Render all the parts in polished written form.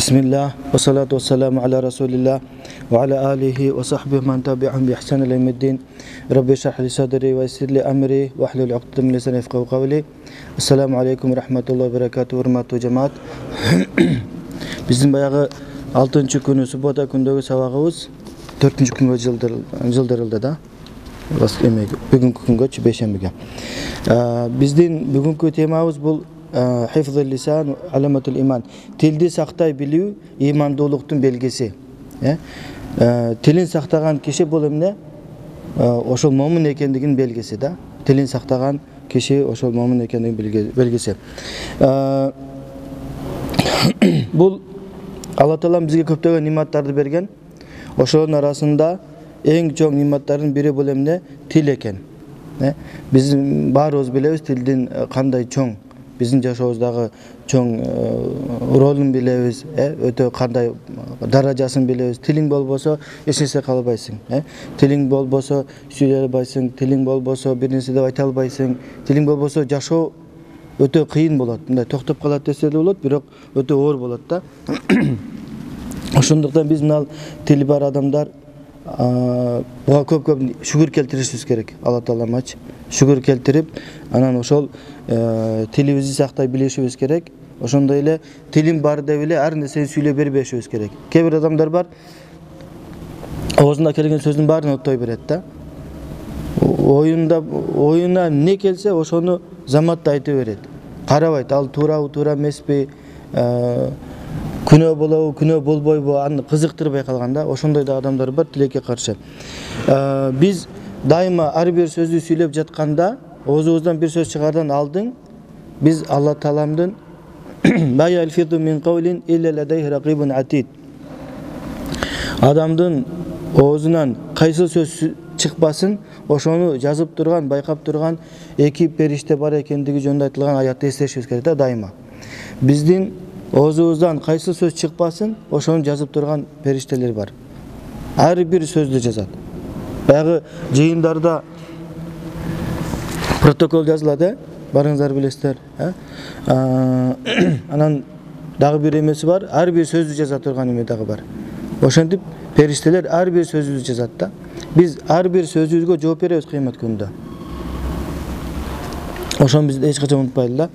Bismillah ve salatu ve selamu ala Resulillah ve ala alihi ve sahbihi man tabi'ahum bi ihsan ila yevmiddin. Rabbi şrah li sadri ve yessir li amri ve hlul uqdatan min lisani yafqahu qawli. Assalamu alaykum ve rahmetullahi ve berekatuhu. Hurmatly cemaat. Bizim bayağı 6-cı günü subota gündögü sabagыбыз 4-cü güngө жылдырылды да. Бүгүнкү күнгө 5-шембиге. Биздин бүгүнкү темабыз бул hifzul lisan alamatul iman. Tildi sakтай билүү имандуулуктун белгиси. Tilin сактаган киши бул эмне? Ошол момун экендигин белгиси да. Tilin сактаган киши ошол момун экендигин белгиси. Бул Алла Таала бизге көптөгөн ниматтарды берген. Ошонун арасында эң чоң ниматтардын бири бул эмне? Тил экен. Биз баарыбыз билебиз тилдин кандай чоң Bizim жашообуздагы чоң ролун билебиз, өтө кандай даражасын билебиз. Тилиң болбосо эч нерсе кыла албайсың, Тилиң болбосо сүйлөй албайсың, тилиң болбосо бир нерсе деп айта албайсың. Тилиң болбосо жашоо өтө кыйын болот. Мындай токтоп калат десе эле болот, бирок өтө оор болот да. Ошондуктан биз мына тили бар адамдар буга көп шүгүр келтиришибиз керек. Алла Таалamaч шүгүр келтирип, анан ошол тилибизди сактай билишибиз керек. Ошондой эле тилим бар деп эле ар нерсени сүйлөй бербешибиз керек. Кээ бир адамдар бар, оозуна келген сөздүн баарын оттой берет да. Оюна эмне келсе, ошону заматта айтып берет. Карабайт, ал туурабы, туура эмеспи, күнөө болобу, күнөө болбойбу, аны кызыктырбай калган да. Ошондой да адамдар бар тилекке каршы. Биз дайыма ар бир сөздү сүйлөп жатканда, оозубуздан бир сөз чыгардан алдын биз Алла Тааламдын ма ялфизу мин кавлин илля ладайхи рақибун атид. Адамдын оозунан кайсы сөз чыкпасын, ошону жазып турган, байкап турган эки периште бар экендиги жөнүндө айтылган аятты эстешибиз керек да дайыма. Биздин оозубуздан кайсы сөз чыкпасын, ошону жазып турган периштелер бар. Ар бир сөздү жазат. Баягы жыйындарда протокол жазылады, барыңыздар билесиздер. Анан дагы бир эмеси бар, ар бир сөздү жаза турган эме дагы бар. Ошентип периштелер ар бир сөзүбүздү жазат да. Биз ар бир сөзүбүзгө жооп беребиз кыямат күнүндө. Ошону биз эч качан унутпайлы да.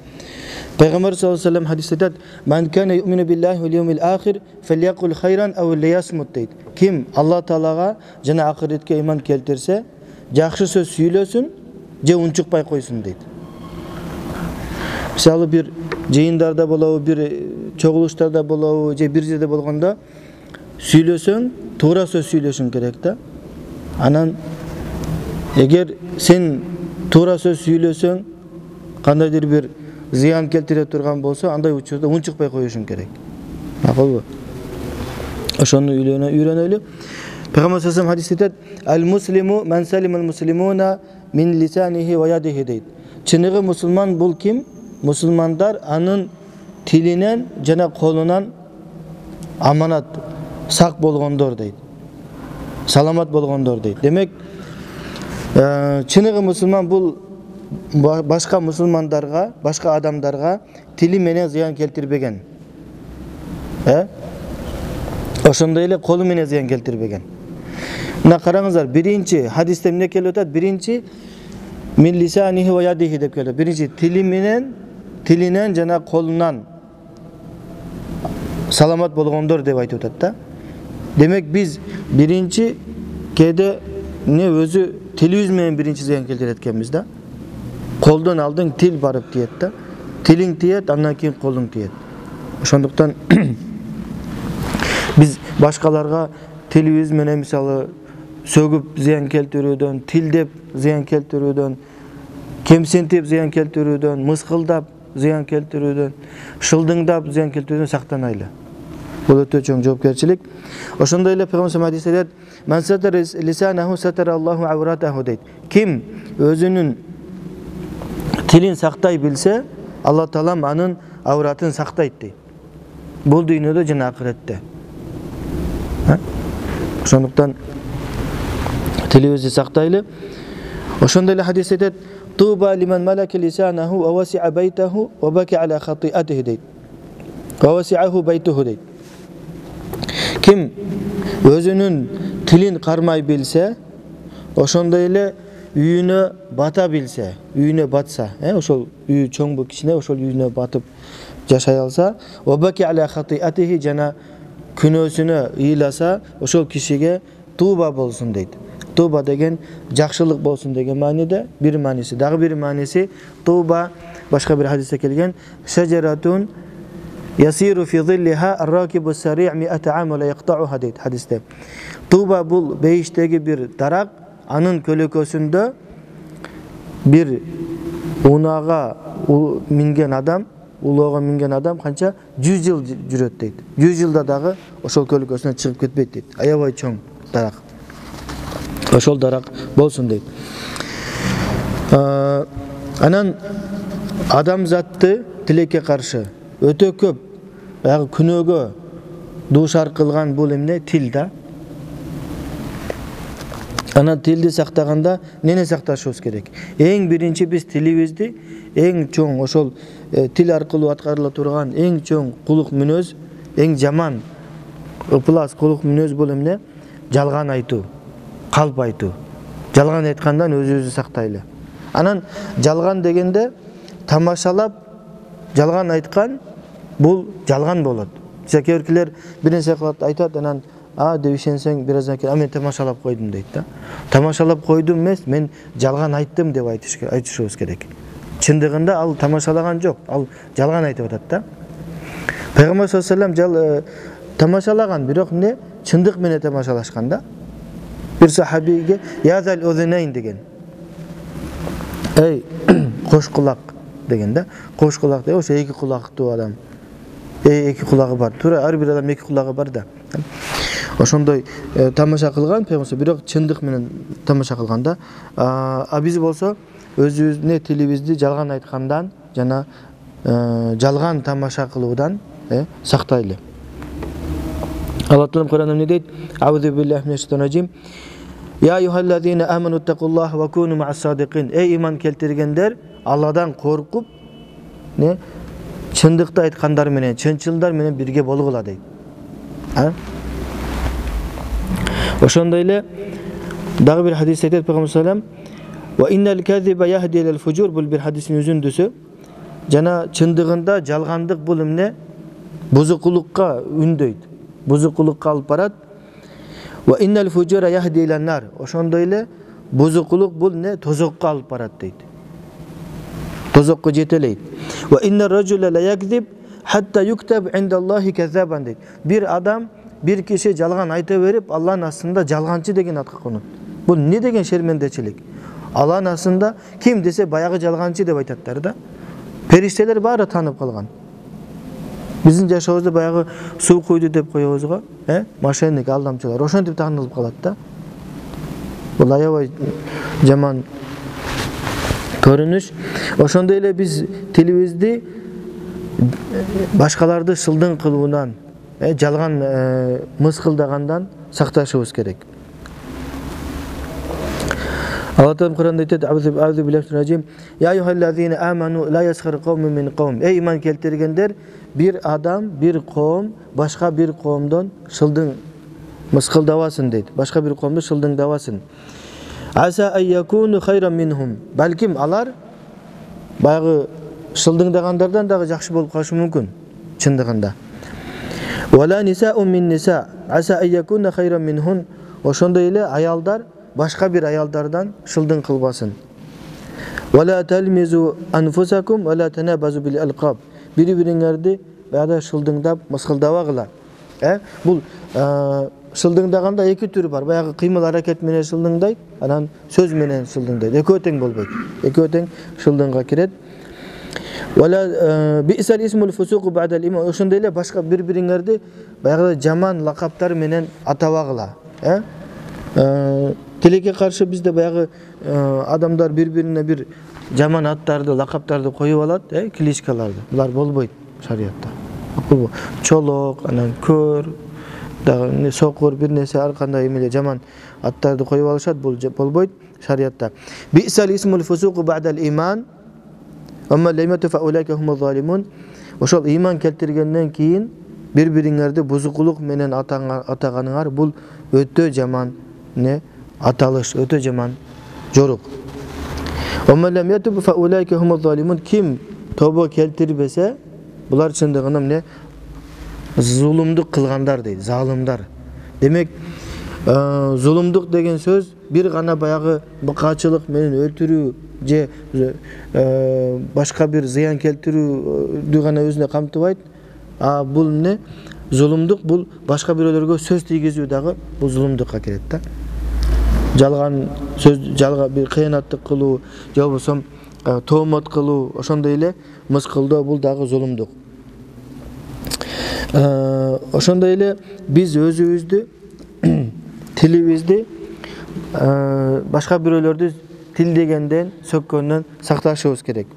Пайгамбар саллаллаху алейхи ва саллям хадисте айтат: "Ман кана юмину биллахи вал йавмил ахир фалякул хайран ав лиясмут" дейт. Ким Алла Таалага жана акыретке иман келтирсе, жакшы сөз сүйлөсүн, же унчукпай койсун дейт. Мисалы бир жыйындарда болобу, бир чогулуштарда болобу, же бир жерде болгондо сүйлөсөң, туура сөз сүйлөшүң керек да. Анан эгер сен туура сөз сүйлөсөң, кандайдыр бир зыян келтире турган болсо, андай учурда унчукпай коюшуң керек. Макулбу? Ошону үйрөнөлү. Пайгамбар саллаллаху алейхи хадисте айтат: "Ал-муслиму ман салимал муслимуна мин лисанихи ва ядихи" дейт. Чыныгы мусулман бул ким? Мусулмандар анын тилинен жана колунан аманат, сак болгондор дейт. Саламат болгондор дейт. Демек, чыныгы мусулман бул башка мусулмандарга, башка адамдарга тили менен зыян келтирбеген. Ошондой эле колу менен зыян келтирбеген. Мына караңыздар, биринчи хадисте эмне келип атат? Биринчи мин лисанихи ва ядихи деп келет. Биринчи тилинен жана колунан саламат болгондор деп айтып атат да. Демек биз биринчи кээде өзү тилибиз менен биринчи зыян келтирет экенбиз да. Колдон алдын тил барып тиет да. Тилиң тиет, андан кийин колуң тиет. Ошондуктан биз башкаларга тилибиз менен мисалы сөгүп зыян келтирүүдөн, тилдеп зыян келтирүүдөн, кемсинтип зыян келтирүүдөн, мыскылдап зыян келтирүүдөн, шылдыңдап зыян келтирүүдөн сактанайлы. Бул өтө чоң жоопкерчилик. Ошондой эле Пайгамбар хадисте айтат: "Ман сатара лисанаху сатара Аллаху авратаху" дейт. Ким өзүнүн тилин сактай билсе, Алла Таалам анын авратын сактайт дейт. Бул дүйнөдө жана акыретте. Ошондуктан тилибизди сактайлы. Ошондой эле хадисте айтат: "Туба лиман малака лисанаху ва васи'a байтаху ва бака ala khati'atihi" дейт. "Ва васи'аху байтуху" дейт. Kim özünün tilin karmay bilse, oşonday ele үйүнө бата билсе, үйүнө батса, ошол үйү чоң бул кичине, ошол үйүнө батып жашай алса, вабаки аля хатиатихи, жана күнөөсүнө ыйласа, ошол кишиге туба болсун дейт. Туба деген жакшылык болсун деген мааниде бир мааниси. Дагы бир мааниси туба башка бир хадисте келген, шажаратун ясиру фи зиллиха ар-ракибу сари' 100 ам ва ла яктауха дейт хадисте. Туба бул бейиштеги бир дарак, анын көлөкөсүндө бир унага минген адам, улоого минген адам канча 100 жыл жүрөт дейт. 100 жылда дагы ошол көлөкөсүнөн чыгып кетпейт дейт. Аябай чоң дарак. Ошол дарак болсун дейт. Анан адамзатты тилекке каршы өтө көп күнөөгө дуушар кылган бул эмне? Тил да. Анан тилди сактаганда эмне сакташыбыз керек? Эң биринчи биз тилибизди эң чоң ошол тил аркылуу аткарыла турган эң чоң кулук мүнөз, эң жаман ыплас кулук мүнөз бул эмне? Жалган айтуу, калп айтуу. Жалган айткандан өзүбүздү сактайлы. Анан жалган дегенде тамашалап жалган айткан бул жалган болот. Кээбиркилер бир нерсе кылат, айтат, анан деп ишенсең бир аздан кийин мен тамашалап койдум дейт да. Тамашалап койдум эмес, мен жалган айттым деп айтышыбыз керек. Чындыгында ал тамашалаган жок, ал жалган айтып атат да. Пайгамбар саллаллаху алейхи ва саллям тамашалаган, бирок эмне? Чындык менен тамашалашкан да. Бир сахабиге язал узунайн деген. Эй, кош кулак деген да. Кош кулак деп, ошо эки кулактуу адам. Эки кулагы бар. Туура, ар бир адам эки кулагы бар да. Ошондой тамаша кылган пайгамбар, бирок чындык менен тамаша кылган да. Биз болсо өзүбүздүн тилибизди жалган айткандан жана жалган тамаша кылуудан сактайлы. Алла Таала Кур'анда эмне дейт? Аузу биллахи минаш шайтанир раджим. Я айюхаллазина аману тақуллаха ва куну ма'ас-садиқин. Эй иман келтиргендер, Алладан коркуп, чындыкты айткандар менен, чынчылдар менен бирге болгула дейт. Ошондой эле дагы бир хадис айтат Пайгамбар саллаллаху алейхи ва иннал казиба яхди илал фужур, бул бир хадистин үзүндүсү. Жана чындыгында жалгандык бул эмне? Бузукулукка үндөйт. Бузукулукка алып барат. Ва иннал фужура яхди илан нар. Ошондой эле бузукулук бул эмне? Тозокко алып барат дейт. Тозокко жетелейт. Ва иннар ражула ла якзиб хатта юктаб индаллахи каззабан дейт. Бир адам, бир киши жалган айта берип, Алланын астында жалганчы деген атка конот. Бул эмне деген шермендечилик? Алланын астында ким десе баягы жалганчы деп айтаттар да. Периштелер баары таанып калган. Биздин жашообузда баягы суу куйду деп коебуз го, мошенник, алдамчылар, ошентип таанылып калат да. Бул аябай жаман көрүнүш. Ошондой эле биз тилибизди башкаларды шылдың кылуудан, жалган мыскылдагандан сакташыбыз керек. Алла Таала Кур'анда айтат: "Аузу биллахи минаш раджим. Я айюхаллазина аману ла ясхар кавмун мин кавм." Эй иман келтиргендер, бир адам, бир коом башка бир коомдон шылдың мыскылдабасын дейт. Башка бир коомду шылдыңдабасын. Аса айякуну хайран минхум. Балким алар баягы шылдыңдагандардан дагы жакшы болуп калышы мүмкүн чындыгында. Вала нисаун мин ниса. Аса айякуну хайран минхун. Ошондой эле аялдар башка бир аялдардан шылдың кылбасын. Вала талмизу анфусакум вала танабазу бил алқаб. Бири-бириңерди баягы шылдыңдап, мыскылдабагыла. Бул шылдыңдаганда эки түрү бар. Баягы кыймыл аракет менен шылдыңдайт, анан сөз менен шылдыңдайт. Экөө тең болбойт. Экөө тең шылдыңга кирет. Вала бисал исмул фусуку ба'дал иман. Ошондой эле башка бири-бириңерди баягы жаман лакаптар менен атабагыла. Тилекке каршы бизде баягы адамдар бири-бирине бир жаман аттарды, лакаптарды коюп алат, кличкаларды. Булар болбойт шариатта. Чолок, анан көр, дагы сокур, бир нерсе ар кандай эмеле жаман аттарды коюп алышат, бул болбойт шариатта. Бисал исмул фусуку ба'дал иман. Амма лаймату фаулайка хумуз залимун. Ошол иман келтиргенден кийин Бири-бириңерди бузукулук менен атаганыңар бул өтө жаман аталыш, өтө жаман жорук. Ким тобо келтирбесе, булар чындыгында зулумдук кылгандар дейт, залымдар. Демек, зулумдук деген сөз бир гана баягы быкачылык менен өлтүрүү же башка бир зыян келтирүүдү гана өзүнө камтыбайт. Бул зулумдук, бул башка бирөөлөргө сөз тийгизүү дагы бул зулумдукка кирет да. Жалган сөз, бир кыянаттык кылуу, же болбосо тоомот кылуу, ошондой эле мыскылдоо, бул дагы зулумдук. Ошондой эле биз өзүбүздү, тилибизди башка бирөөлөрдү тилдегенден, сөккөндөн сакташыбыз керек.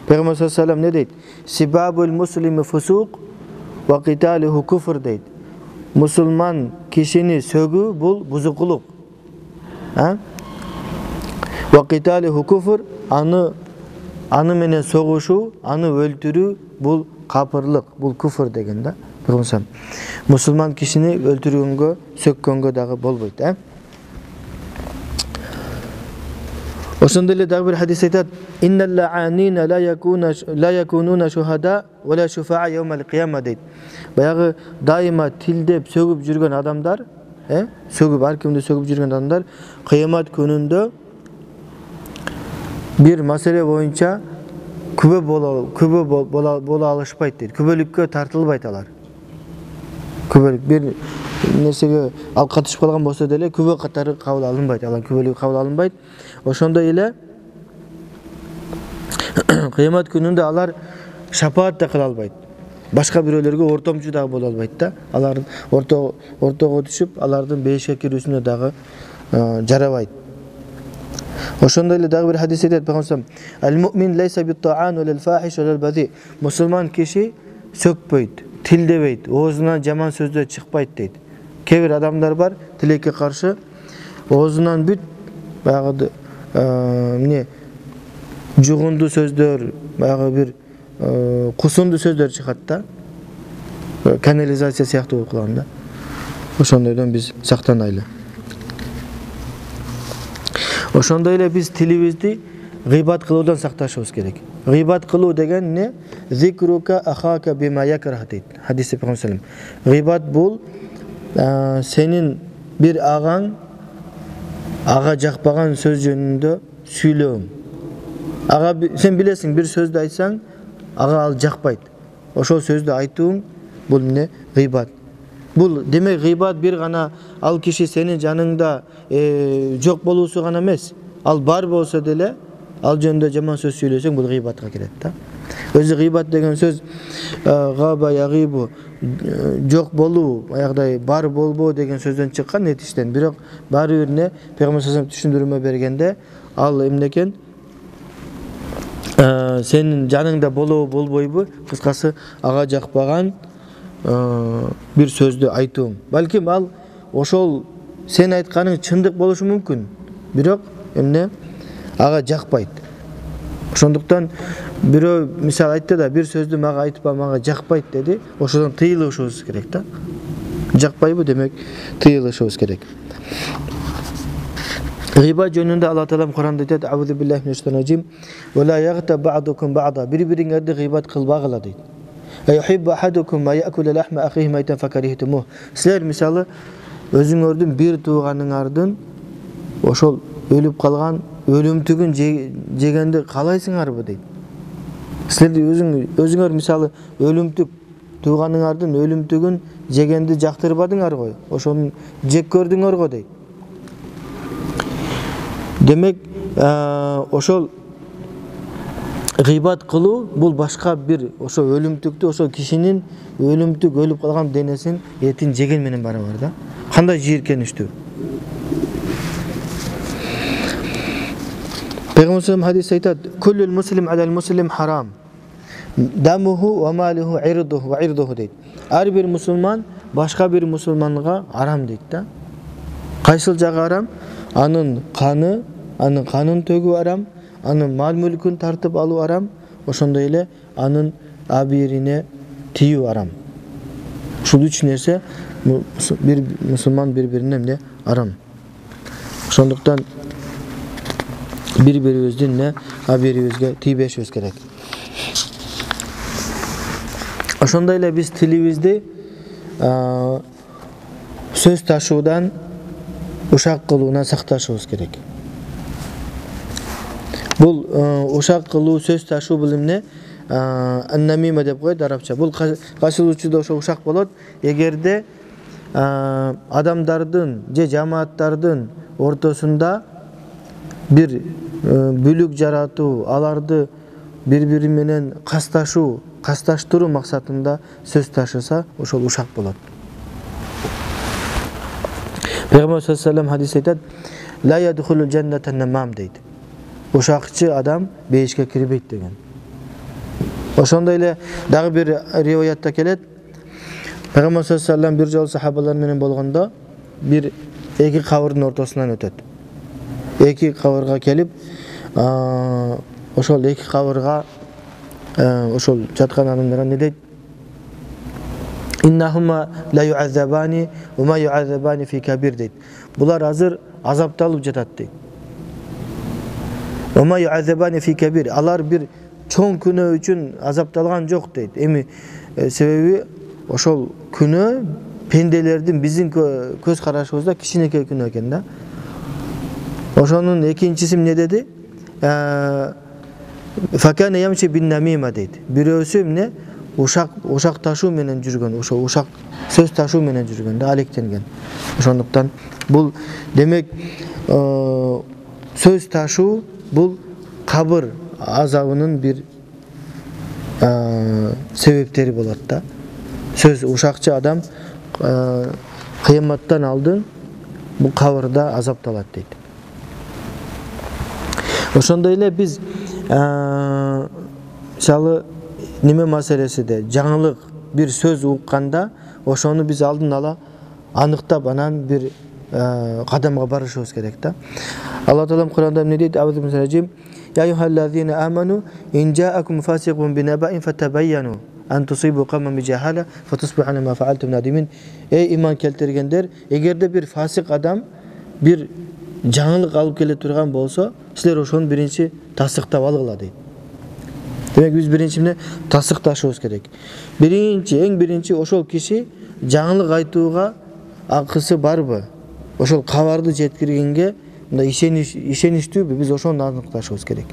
Пайгамбар саллаллаху алейхи ва саллям не дейт? Сибабул муслими фусук ва киталуху куфр дейт. Мусулман кишини сөгүү бул бузукулук. Ва киталуху куфр, аны менен согушуу, аны өлтүрүү бул капырлык, бул куфр деген да. Мусулман кишини өлтүргөнгө, сөккөнгө дагы болбойт. Ошондой эле дагы бир хадис айтат: "Иннал лаанина ла якунуна шухада ва ла шуфаа яумал кыяма" дейт. Баягы дайыма тилдеп сөгүп жүргөн адамдар, сөгүп, ар кимди сөгүп жүргөн адамдар кыямат күнүндө бир маселе боюнча күбө боло алышпайт дейт. Күбөлүккө тартылбайт алар. Күбөлүк бир нерсеге ал катышып калган болсо деле күбө катары кабыл алынбайт, алар күбөлүк кабыл алынбайт. Ошондой эле кыямат күнүндө алар шапаат да кыла албайт. Башка бирөөлөргө ортомчу дагы боло албайт да. Алардын ортого түшүп, алардын бейишке кирүүсүнө дагы жарабайт. Ошондой эле дагы бир хадис айтат Пайгамбар: "Ал-му'мин лейса бит-та'ан ва лил-фахиш ва лил-бази". Мусулман киши сөкпөйт, тилдебейт, оозунан жаман сөздөр чыкпайт дейт. Кээ бир адамдар бар, тилекке каршы оозунан бүт баягы жугунду сөздөр, баягы бир кусунду сөздөр чыгат да. Канализация сыяктуу болуп калган да. Ошондойдон биз сактанайлы. Ошондой эле биз тилибизди гыйбат кылуудан сакташыбыз керек. Гыйбат кылуу деген не? Зикрука ахака бима якрах дейт. Хадисте Пайгамбар саллаллаху алейхи ва саллям. Гыйбат бул сенин бир агаң ага жакпаган сөз жөнүндө сүйлөөң. Сен билесиң, бир сөздү айтсаң, ага ал жакпайт. Ошол сөздү айтууң бул гыйбат. Бул демек гыйбат бир гана ал киши сенин жаныңда жок болуусу гана эмес. Ал бар болсо деле, ал жөнүндө жаман сөз сүйлөсөң, бул гыйбатка кирет да. Өзү гыйбат деген сөз габа ягибу, жок болуу, аягдай бар болбоо деген сөздөн чыккан нетиштен. Бирок баары бир Пайгамбар саллаллаху алейхи түшүндүрмө бергенде, ал эмне экен? Сенин жаныңда болобу болбойбу, кыскасы ага жакпаган бир сөздү айтууң. Балким ал ошол сен айтканың чындык болушу мүмкүн, бирок ага жакпайт. Ошондуктан бирөө мисал айтты да, бир сөздү мага айтпа, мага жакпайт деди. Ошодон тыйылышыбыз керек да. Жакпайбы, демек тыйылышыбыз керек. Гыйбат жөнүндө Алла Таалам Куранда айтат: "Аузу биллахи минаш шайтанир раджим. Ва ла ягтаб ба'дукум ба'да". Бири-бириңерди гыйбат кылбагыла дейт. "Айхиббу ахадукум ма я'кулу лахма ахихи майтан факарихтумух". Силер мисалы өзүңөрдүн бир тууганыңардын ошол өлүп калган өлүмтүгүн жегенди каалайсыңарбы дейт. Силер өзүңөр мисалы өлүмтүк, тууганыңардын өлүмтүгүн жегенди жактырбадыңар го, ошону жек көрдүңөр го дейт. Демек, ошол гыйбат кылуу бул башка бир ошо өлүмтүктү, ошол кишинин өлүмтүк өлүп калган денесин этин жеген менен барабар да. Кандай жийиркеничтүү. Пайгамбар саллаллаху хадис айтат: "Куллул муслим алал муслим харам. Дамуху ва малуху ирдуху ва ирдуху" дейт. Ар бир мусулман башка бир мусулманга арам дейт да. Кайсыл жагы арам? Анын канын төгүү арам, анын мал мүлкүн тартып алуу арам, ошондой эле анын абирине тиүү арам. Ушул үч нерсе bir мусулман бири-бирине эмне арам. Ошондуктан бири-бирибиздин эмне аберибизге тийбешибиз керек. Ошондой эле биз тилибизди сөз ташуудан, ушак кылуудан сакташыбыз керек. Бул ушак кылуу, сөз ташуу бул эмне? Аннамима деп коет арабча. Бул кашылуучуда ошо ушак болот. Эгерде адамдардын же жамааттардын ортосунда бир бүлүк жаратуу, аларды бири-бири менен касташтыруу максатында сөз ташыса, ошол ушак болот. Пейгамбар саллаллаху алейхи ва саллям хадис айтат: "Ла ядхулу джаннатан намам" дейт. Ушакчы адам бейишке кирбейт деген. Ошондой эле дагы бир риваятта келет. Пейгамбар саллаллаху алейхи ва саллям бир жолу сахабалар менен болгондо бир эки кабырдын ортосунан өтөт. Эки кабырга келип, ошол эки кабырга ошол жаткан адамдарга не дейт? Иннахума ла юаззабани ва ма юаззабани фи кабир дейт. Булар азыр азапталып жатат дейт. Ва ма юаззабани фи кабир. Алар бир чоң күнөө үчүн азапталган жок дейт. Эми себеби ошол күнөө пенделердин биздин көз карашыбызда кичинекей күнөө экен да. Ошонун экинчиси эмне деди? Факана ямши бин намима дейт. Бирөөсү эмне? Ушак ташуу менен жүргөн, ошо ушак сөз ташуу менен жүргөн да, алектенген. Ошондуктан бул демек сөз ташуу бул кабыр азабынын бир себептери болот да. Сөз ушакчы адам кыяматтан алдын бул кабырда азапталат дейт. Ошондой эле биз мисалы неме маселесиде жаңылык бир сөз укканда ошону биз алдын ала аныктап анан бир кадамга барышыбыз керек да. Алла Таалам Куранда эмне дейт? Аузу минаш режим: "Я юхаллазина аману ин жаакум фасиқун бинабаин фатабайяну ан тусибу каман bijahала фатусбиху ма фаалтум надимин." Эй иман келтиргендер, эгерде бир фасик адам бир жаңылык алып келе турган болсо, силер ошону биринчи тасыктап алгыла дейт. Демек биз биринчи эмне тасыкташыбыз керек. Эң биринчи ошол киши жаңылык айтууга акысы барбы? Ошол кабарды жеткиргенге ишеничтүүбү? Биз ошону аныкташыбыз керек.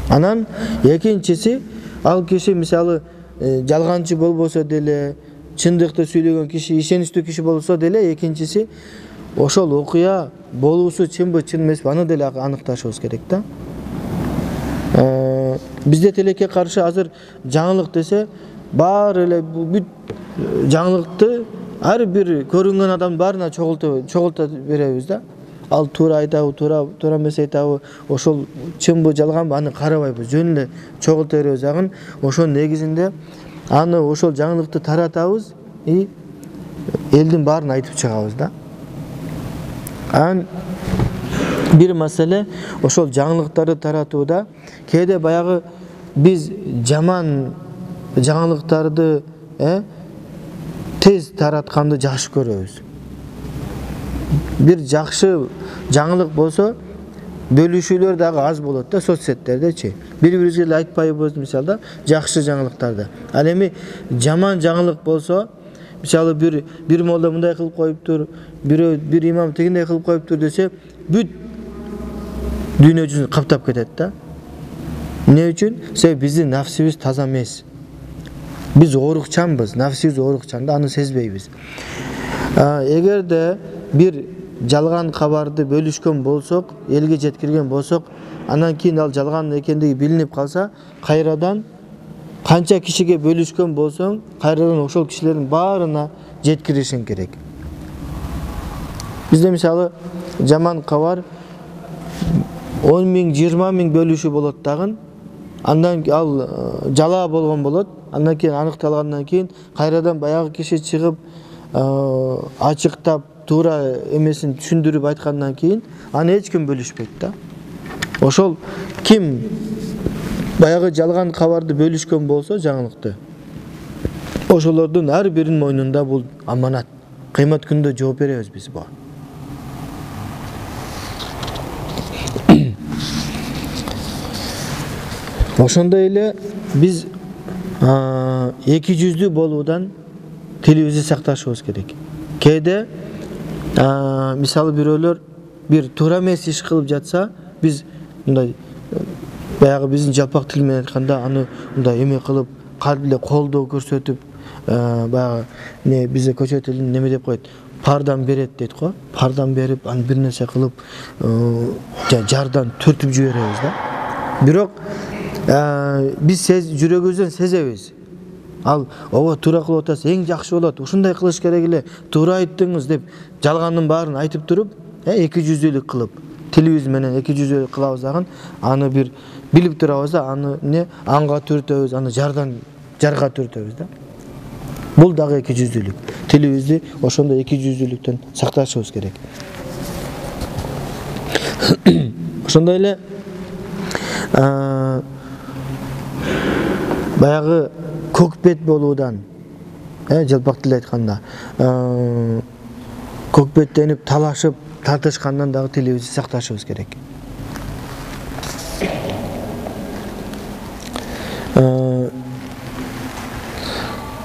Анан экинчиси, ал киши мисалы жалганчы болбосо деле, чындыкты сүйлөгөн киши, ишеничтүү киши болсо деле, экинчиси ошол окуя болуусу чынбы, чын эмеспи, аны деле аныкташыбыз керек да. Бизде тилекке каршы азыр жаңылык десе, баары эле бүт жаңылыкты ар бир көрүнгөн адам баарына чогулта беребиз да. Ал туура айтабы, туура эмес айтабы, ошол чынбы, жалганбы, аны карабайбыз. Жөн эле чогулта беребиз агын. Ошонун негизинде аны ошол жаңылыкты таратабыз и элдин баарын айтып чыгабыз да. Бир маселе ошол жаңылыктарды таратууда кээде баягы биз жаман жаңылыктарды тез таратканды жакшы көрөбүз. Бир жакшы жаңылык болсо бөлүшүүлөр дагы аз болот да, соцсеттердечи. Бири-бирибизге эле айтпайбыз мисалда жакшы жаңылыктарды. Ал эми жаман жаңылык болсо, мисалы бир молда мындай кылып коюптур, бир имам тигиндей кылып коюптур десе, бүт дүйнө жүзүн каптап кетет да. Эмне үчүн? Себеби биздин нафсибиз таза эмес. Биз оорукчанбыз, нафсибиз оорукчан да, аны сезбейбиз. Эгерде бир жалган кабарды бөлүшкөн болсок, элге жеткирген болсок, анан кийин ал жалган экендиги билинип калса, кайрадан канча кишиге бөлүшкөн болсоң, кайрадан ошол кишилердин баарына жеткиришиң керек. Бизде мисалы жаман кабар 10 миң, 20 миң бөлүшүү болот дагы. Андан ал жалаа болгон болот. Андан кийин аныкталгандан кийин кайрадан баягы киши чыгып ачыктап туура эмесин түшүндүрүп айткандан кийин аны эч ким бөлүшпөйт да. Ошол ким баягы жалган кабарды бөлүшкөн болсо, жаңылыкты, ошолордун ар биринин мойнунда бул аманат. Кыямат күндө жооп беребиз биз буга. Ошондой эле биз эки жүздүү болуудан тилибизди сакташыбыз керек. Кээде мисалы бирөөлөр бир туура эмес иш кылып жатса, биз мындай баягы биздин жалпак тил менен айтканда аны мындай эме кылып, калп эле колдоо көрсөтүп, баягы бизде көчө тилин неме деп коет, пардан берет дейт го. Пардан берип, аны бир нерсе кылып, жардан түртүп жиберебиз да. Бирок биз жүрөгүбүздөн сезебиз. Ал ооба туура кылып атасыз, эң жакшы болот, ушундай кылыш керек эле, туура айттыңыз деп жалгандын баарын айтып туруп, эки жүздүүлүк кылып, тилибиз менен эки жүздүүлүк кылабыз дагы, аны бир билип турабыз да, аны анга түртөбүз, аны жарга түртөбүз да. Бул дагы эки жүздүүлүк. Тилибизди ошондой эки жүздүүлүктөн сакташыбыз керек. Ошондой эле баягы көк бет болуудан, жалпак тилде айтканда, көк беттенип талашып, тартышкандан дагы тилибизди сакташыбыз керек.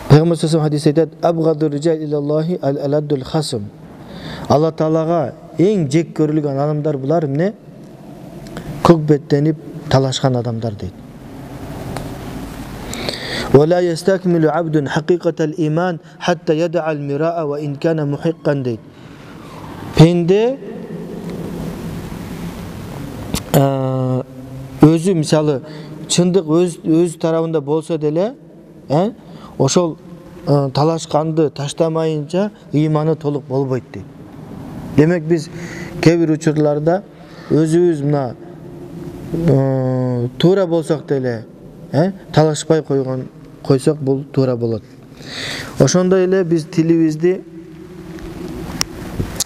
Пайгамбар саллаллаху алейхи ва саллям хадисте айтат: "Абгаду риджал илаллахи ал-аладдул хасм." Алла Таалага эң жек көрүлгөн адамдар булар эмне? Көк беттенип талашкан адамдар дейт. ولا يستكمل عبد حقيقة الإيمان حتى يدع المراء وإن كان محقا дейт. Пенде өзү мисалы чындык өз тарабында болсо деле, ошол талашканды таштамайынча ыйманы толук болбойт дейт. Демек биз кээ бир учурларда өзүбүз мына туура болсок деле, талашпай койсок бул туура болот. Ошондой эле биз тилибизди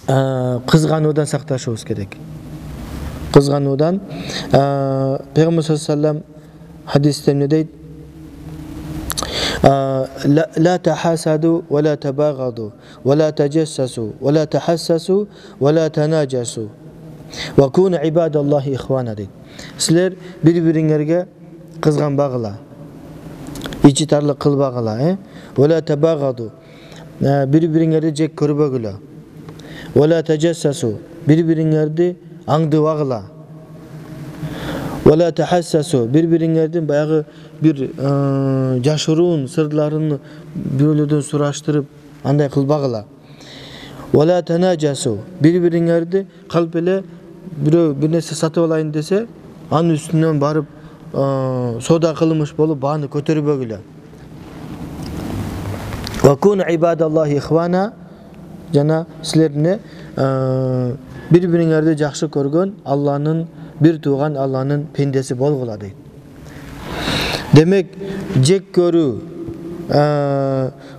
кызгануудан сакташыбыз керек. Кызгануудан Пайгамбар саллаллаху алейхи ва саллям хадисте эмне дейт? لا تحاسدوا ولا تباغضوا ولا تجسسوا ولا تحسسوا ولا تناجسوا وكونوا عباد الله إخوانا дейт. Силер бири-бириңерге кызганбагыла, ичи тарлык кылбагыла, ولا تباغضوا, бири-бириңерди жек көрбөгүлө, ولا تجسسوا, бири-бириңерди аңдыбагыла, ولا تحسسوا, бири-бириңердин баягы бир жашыруун сырларын бирөөлөрдөн сураштырып андай кылбагыла. ولا تناجسوا, бири-бириңерди калп эле бирөө бир нерсе сатып алайын десе, анын үстүнөн барып соода кылмыш болуп бааны көтөрбөгүлө. وكونوا عباد الله إخوانا, жана силерне бири-бириңерди жакшы көргөн Алланын бир тууган Алланын пендеси болгула дейт. Демек, жек көрүү,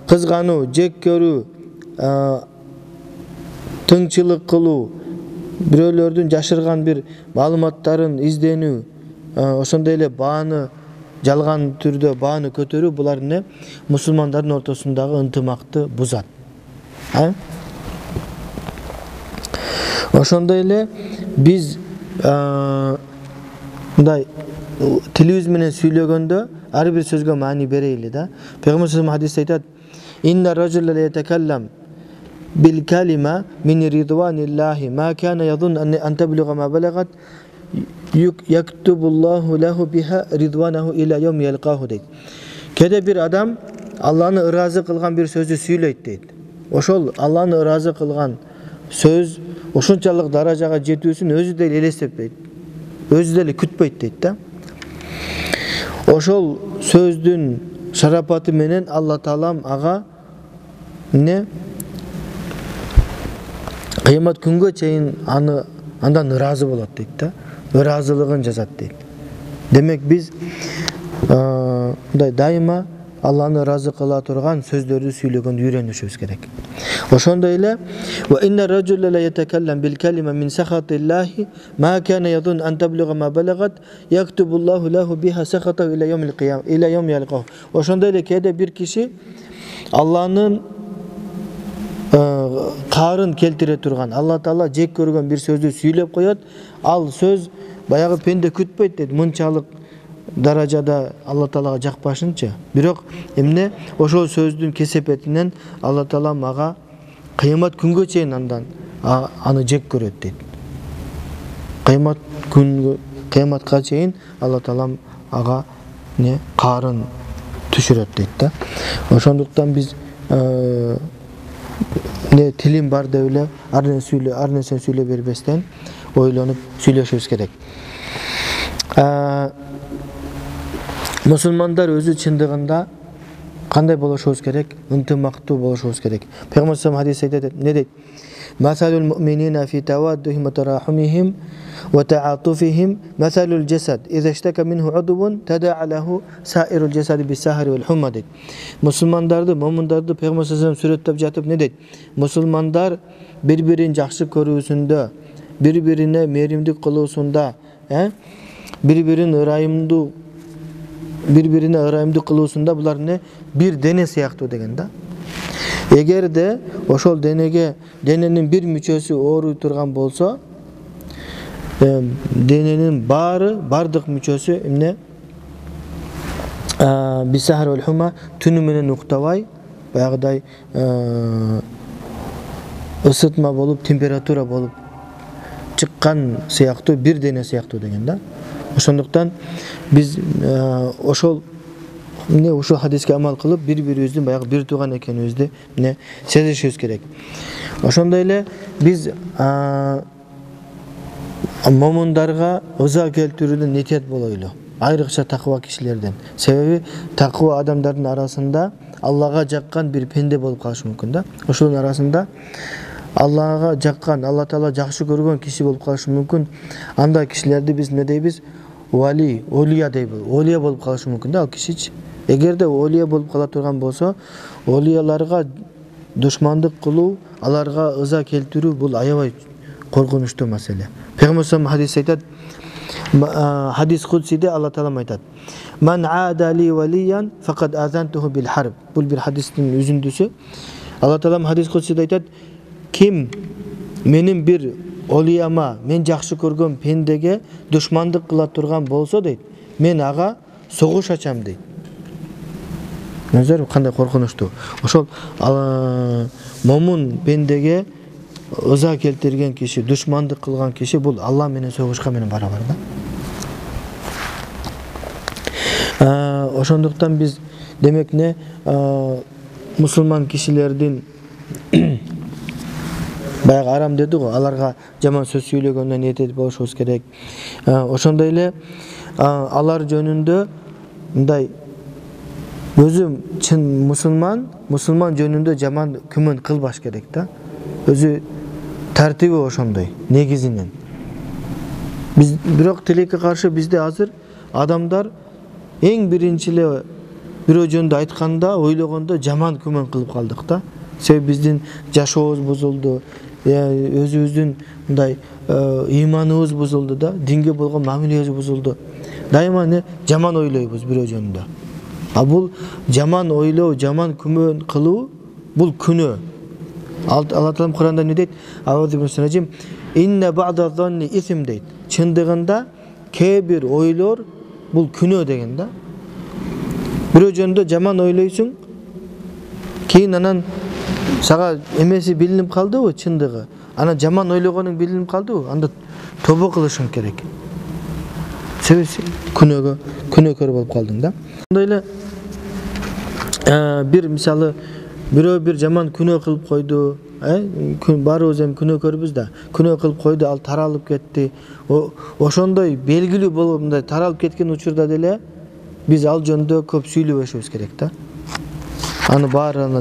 кызгануу, жек көрүү, тыңчылык кылуу, бирөөлөрдүн жашырган бир маалыматтарын изденүү, ошондой эле бааны жалган түрдө бааны көтөрүү, булар эмне? Мусулмандардын ортосундагы ынтымакты бузат. Ошондой эле биз мындай тилибиз менен сүйлөгөндө ар бир сөзгө маани берейли да. Пайгамбар саллаллаху алейхи ва саллям хадисте айтат: "Инна ражула ла ятакаллам бил калима мин ридваниллахи ма кана yazun an tablugha ma balagat yaktubullahu lahu biha ridwanahu ila yawm yalqahu" дейт. Кээде бир адам Алланы ыраазы кылган бир сөздү сүйлөйт дейт. Ошол Алланы ыраазы кылган сөз ошончалык даражага жетүүсүн өзү деле элестетпейт, өзү деле күтпөйт дейт да. Ошол сөздүн шарапаты менен Алла Таалам ага эмне? Кыямат күнгө чейин андан ыраазы болот дейт да. Ыраазылыгын жазат дейт. Демек биз мындай дайыма Алланы ыраазы кыла турган сөздөрдү сүйлөгөндү үйрөнүшүбүз керек. Ошондой эле ва инна ражула ла ятакаллам бил калима мин сахатиллахи ма кана yazun an tablugha ma balagat yaktubullahu lahu biha sakhata ila yawmil qiyam ila yawm yalqahu. Ошондой эле кээде бир киши Allah'ın карын келтире турган, Алла Таала жек көргөн бир сөздү сүйлөп коет. Ал сөз баягы пенде күтпөйт дейт. Мынчалык даражада Алла Таалага жакпашынчы. Бирок эмне ошол сөздүн кесепетинен Алла Таала мага кыямат күнгө чейин андан аны жек көрөт дейт. Кыяматка чейин Алла Таала ага не карын түшүрөт дейт да. Ошондуктан биз ne tilim бар деп эле ар нерсени сүйлөй бербестен ойлонуп сүйлөшүбүз керек. Мусулмандар өзү чындыгында кандай болушубуз керек? Ынтымактуу болушубуз керек. Пейгамбар хадис айтат, не дейт? Масалул муъминина фи таваддухим ва тарахумихим ва таатуфихим масалул жасад иза иштака минху удвун тада'a лаху саирул жасади бис-сахари вал хумма дейт. Мусулмандарды, момундарды Пейгамбар сүрөттөп жатып не дейт? Мусулмандар бири-бирин жакшы көрүүсүндө, бири-бирине мээримдик кылуусунда, бири-бирине ырайымдуу кылуусунда булар не бир дене сыяктуу деген да. Эгерде ошол дененин бир мүчөсү ооруй турган болсо, дененин бардык мүчөсү эмне? Бис-сахар вал хума түнү менен уктабай, баягыдай ысытма болуп, температура болуп чыккан сыяктуу бир дене сыяктуу деген да. Ошондуктан биз ошол хадиске амал кылып, бири-бирибиздин баягы бир тууган экенибизди сезишибиз керек. Ошондой эле биз момундарга ыза келтирүүдөн этият болойлу. Айрыкча такыба кишилерден. Себеби такыба адамдардын арасында Аллага жаккан бир пенде болуп калышы мүмкүн да. Ошонун арасында Аллага жаккан, Алла Таала жакшы көргөн киши болуп калышы мүмкүн. Андай кишилерди биз не дейбиз? Вали, олия дейбиз. Олия болуп калышы мүмкүн да ал кишичи. Эгерде олия болуп кала турган болсо, олияларга душмандык кылуу, аларга ыза келтирүү бул аябай коркунучтуу маселе. Пейгамбар хадис айтат, хадис кудсиде Алла Таала айтат: "Ман аада ли валиян факад азантуху бил харб." Бул бир хадистин үзүндүсү. Алла Таала хадис кудсиде айтат: "Ким менин бир олияма, мен жакшы көргөн пендеге душмандык кыла турган болсо" дейт, "мен ага согуш ачам" дейт. Өзөр кандай коркунучтуу. Ошол момун пендеге ыза келтирген киши, душмандык кылган киши бул Алла менен согушка менен барабар да. Ошондуктан биз демек не мусулман кишилердин баягы арам деди го, аларга жаман сөз сүйлөгөндөн этет болушубуз керек. Ошондой эле алар жөнүндө мындай өзү чын мусулман жөнүндө жаман күмөн кылбаш керек да. Өзү тартиби ошондой негизинен. Биз бирок тилекке каршы бизде азыр адамдар эң биринчи эле бирөө жөнүндө айтканда, ойлогондо жаман күмөн кылып калдык да. Себеби биздин жашообуз бузулду, өзүбүздүн мындай ыйманыбыз бузулду да, динге болгон мамилебиз бузулду. Дайыма не жаман ойлойбуз бирөө жөнүндө. А бул жаман ойлоо, жаман күмөн кылуу бул күнөө. Алла Таала Куранда не дейт? Аузубиллахи инна бa'да занни исм дейт. Чындыгында кээ бир ойлор бул күнөө деген да. Бирөө жөнүндө жаман ойлойсуң, кийин анан сага эмеси билинип калдыбы, чындыгы. Анан жаман ойлогонуң билинип калдыбы, анда тобо кылышың керек. Себеби күнөөкөр болуп калдың да. Ошондой эле бир мисалы бирөө бир жаман күнөө кылып койду, баарыбыз эми күнөөкөрбүз да. Күнөө кылып койду, ал таралып кетти. Ошондой белгилүү болуп мындай таралып кеткен учурда деле биз ал жөнүндө көп сүйлөбөшүбүз керек да. Аны баарына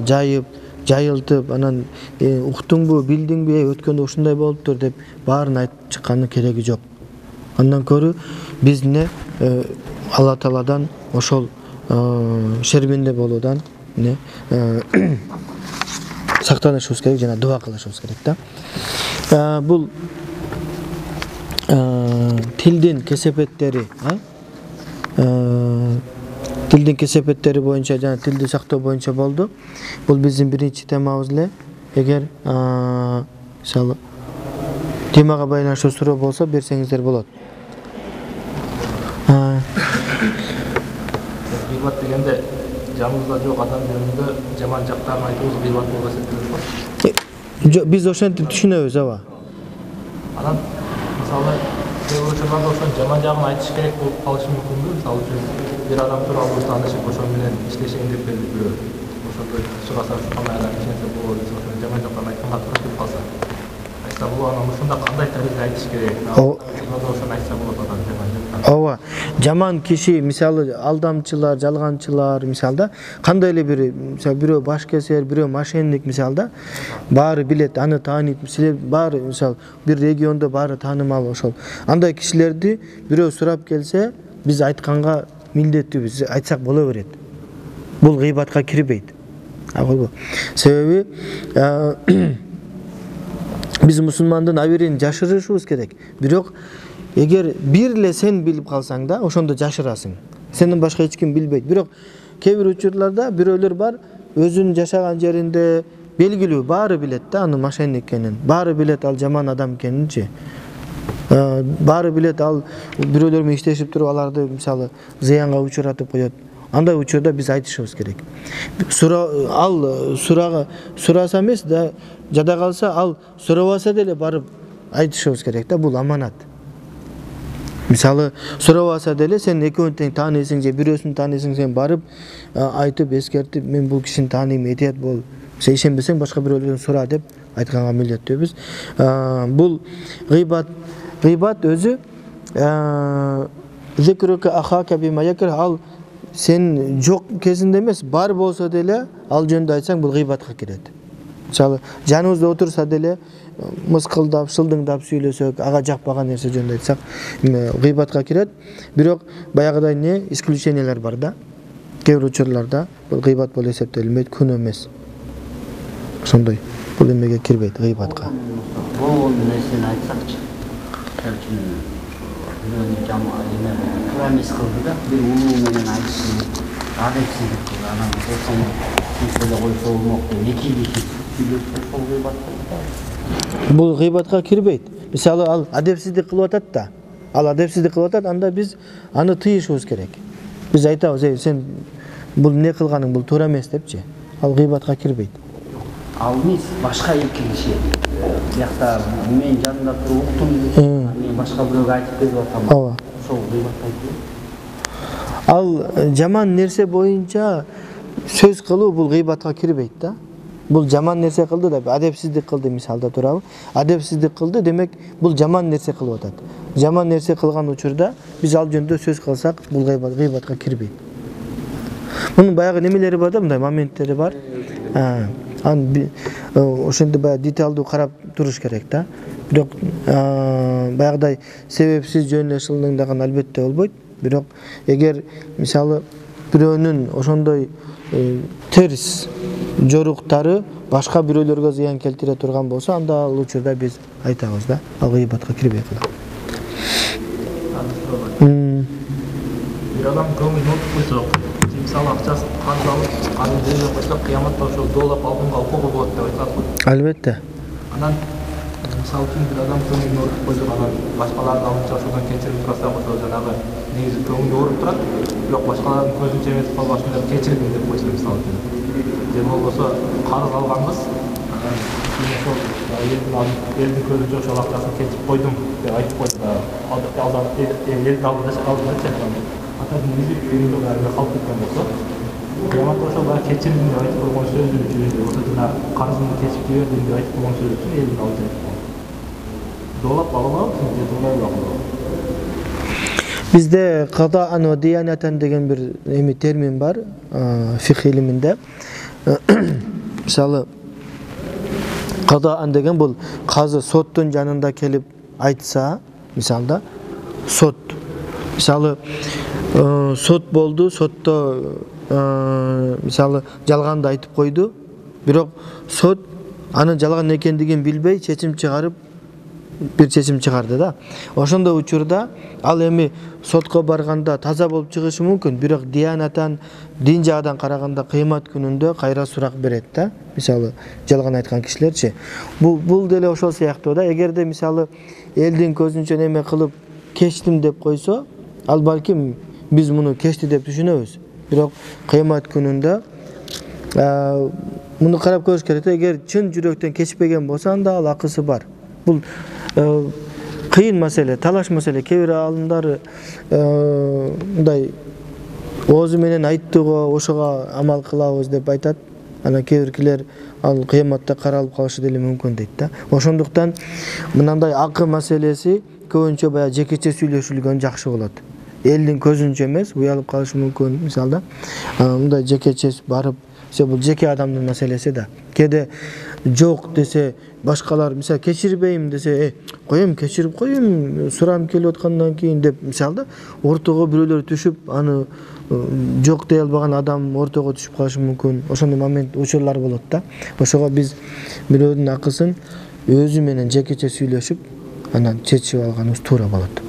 жайылтып, анан уктуңбу, билдиңби, өткөндө ушундай болуптур деп баарын айтып чыккандын кереги жок. Андан көрү биз Алла Тааладан ошол шербинде болуудан сактанышыбыз керек, жана дуа кылышыбыз керек да. Бул тилдин кесепеттери Тилдин кесепеттери боюнча жана тилди сактоо боюнча болду. Бул биздин биринчи темабыз эле. Эгер мисалы темага байланыштуу суроо болсо берсеңиздер болот. Гыйбат дегенде жаныбызда жок адам жөнүндө жаман жактарын айтуубуз гыйбат болуп эсептелет го. Биз ошентип түшүнөбүз, ооба. Анан мисалы кээ учурларда ошонун жаман жагын айтыш керек болуп калышы мүмкүнбү? Мисалы үчүн бир адам тууралуу таанышып ошон менен иштешейин деп келди бирөө. Ошондой сураса кандай адам ишенсе болот, ошонун жаман жактарын айтканга туура келип калса. Айтса болот, анан ушунда кандай таризде айтыш керек? Ошону айтса болот адам жаман жактарын. Ооба. Жаман киши, мисалы алдамчылар, жалганчылар, мисалда кандай эле бир, мисалы бирөө баш кесер, бирөө мошенник мисалда баары билет, аны тааныйт, силер баары мисалы бир региондо баары таанымал ошол. Андай кишилерди бирөө сурап келсе, биз айтканга милдеттүүбүз, айтсак боло берет. Бул гыйбатка кирбейт. Себеби биз мусулмандын абийирин жашырышыбыз керек. Бирок эгер бир эле сен билип калсаң да, ошондо жашырасың. Сенден башка эч ким билбейт. Бирок кээ бир учурларда бирөөлөр бар, өзүнүн жашаган жеринде белгилүү, баары билет да анын мошенник экенин. Баары билет ал жаман адам экенинчи. Баары билет ал бирөөлөр менен иштешип туруп аларды мисалы зыянга учуратып коет. Андай учурда биз айтышыбыз керек. Сураса эмес да, жада калса ал сурабаса деле барып айтышыбыз керек да, бул аманат. Мисалы сурабаса деле сен экөөнү тең тааныйсың же бирөөсүн тааныйсың, сен барып айтып эскертип мен бул кишини тааныйм, этият бол. Сен ишенбесең башка бирөөлөрдөн сура деп айтканга милдеттүүбүз. Бул гыйбат өзү зикрука ахака бима якр, ал сен жок кезинде эмес, бар болсо деле ал жөнүндө айтсаң бул гыйбатка кирет. Мисалы жаныбызда отурса деле мыскылдап, шылдыңдап сүйлөсөк, ага жакпаган нерсе жөнүндө айтсак, гыйбатка кирет. Бирок баягыдай исключениялар бар да. Кээ бир учурларда бул гыйбат болуп эсептелинбейт, күнөө эмес. Ошондой. Бул эмеге кирбейт гыйбатка. Болгон нерсени айтсакчы. Бирөөнүн туура эмес кылды да, бир улуу менен айтышты, адепсиздик кылды, анан ошону эле койсо болмок деп эки киши сүйлөшүп ошол гыйбат кылды. Бул гыйбатка кирбейт. Мисалы ал адепсиздик кылып атат да. Ал адепсиздик кылып атат, анда биз аны тыйышыбыз керек. Биз айтабыз, сен бул эмне кылганың, бул туура эмес депчи. Ал гыйбатка кирбейт. Ал эмес, башка эки киши биякта менин жанымда туруп уктум, мен башка бирөөгө айтып берип атам. Ооба. Ошол гыйбатка кирет. Ал жаман нерсе боюнча сөз кылуу бул гыйбатка кирбейт да. Бул жаман нерсе кылды да, адепсиздик кылды мисалда турабы. Адепсиздик кылды, демек бул жаман нерсе кылып атат. Жаман нерсе кылган учурда биз ал жөнүндө сөз кылсак, бул гыйбатка кирбейт. Мунун баягы немелери бар да, мындай моменттери бар. Ошентип баягы деталдуу карап туруш керек да. Бирок баягыдай себепсиз жөн эле шылдыңдаган албетте болбойт. Бирок эгер мисалы бирөөнүн ошондой терс жоруктары башка бирөөлөргө зыян келтире турган болсо, анда ал учурда биз айтабыз да, ал гыйбатка кирбей калат. Бир адам көңүлүн утуп койсо, мисалы акчасын карыз алып, аны жерге койсо, кыяматта ошол доолап алдымга укугу болот деп айтат го. Албетте. Анан мисалы үчүн бир адам көңүлүн утуп койсо, анан башкалардын алдынча ошондон кечирим сураса койсо, жанагы негизи көңүлү ооруп турат, бирок башкалардын көзүн чеметип калбаш үчүн кечирим деп койсо, мисалы үчүн. Же болбосо карыз алганбыз, анан элдин көзүнчө ошол акчасын кечип койдум деп айтып койду да, элдин алдындачы атадын биздик үйүндө баарына калып кеткен болсо, кыяматта ошол баягы кечирим деп айтып койгон сөздүн үчүн, ошо карызымды кечип жибердим деп айтып койгон сөз үчүн элдин алдында доолап алабы, же доолабай алабы? Бизде кадаан ва диянатан деген бир термин бар фикх илиминде. Мисалы кадаан деген бул казы соттун жанында келип айтса, мисалда сот. Мисалы сот болду, сотто мисалы жалганды айтып койду, бирок сот анын жалган экендигин билбей чечим чыгарып бир чечим чыгарды да. Ошондой учурда ал эми сотко барганда таза болуп чыгышы мүмкүн, бирок диянатан, дин жагынан караганда кыямат күнүндө кайра сурак берет да. Мисалы, жалган айткан кишилерчи. Бул деле ошол сыяктуу да. Эгерде мисалы элдин көзүнчө неме кылып кечтим деп койсо, ал балким биз муну кечти деп түшүнөбүз. Бирок кыямат күнүндө муну карап көрүш керек. Эгер чын жүрөктөн кечпеген болсо, анда ал акысы бар. Бул кыйын маселе, талаш маселе. Кээ бир алымдар мындай оозу менен айттыго, ошого амал кылабыз деп айтат. Анан кээ биркилер ал кыяматта каралып калышы деле мүмкүн дейт да. Ошондуктан мындай акы маселеси көбүнчө баягы жекече сүйлөшүлгөн жакшы болот. Элдин көзүнчө эмес, уялып калышы мүмкүн мисалда. Мындай жекече барып, бул жеке адамдын маселеси да. Кээде жок десе, башкалар мисалы кечирбейм десе, коем кечирип коем, суранып келип аткандан кийин деп мисалда ортого бирөөлөр түшүп, аны жок дей албаган адам ортого түшүп калышы мүмкүн. Ошондой момент учурлар болот да. Ошого биз бирөөнүн акысын өзү менен жекече сүйлөшүп, анан чечип алганыбыз туура болот.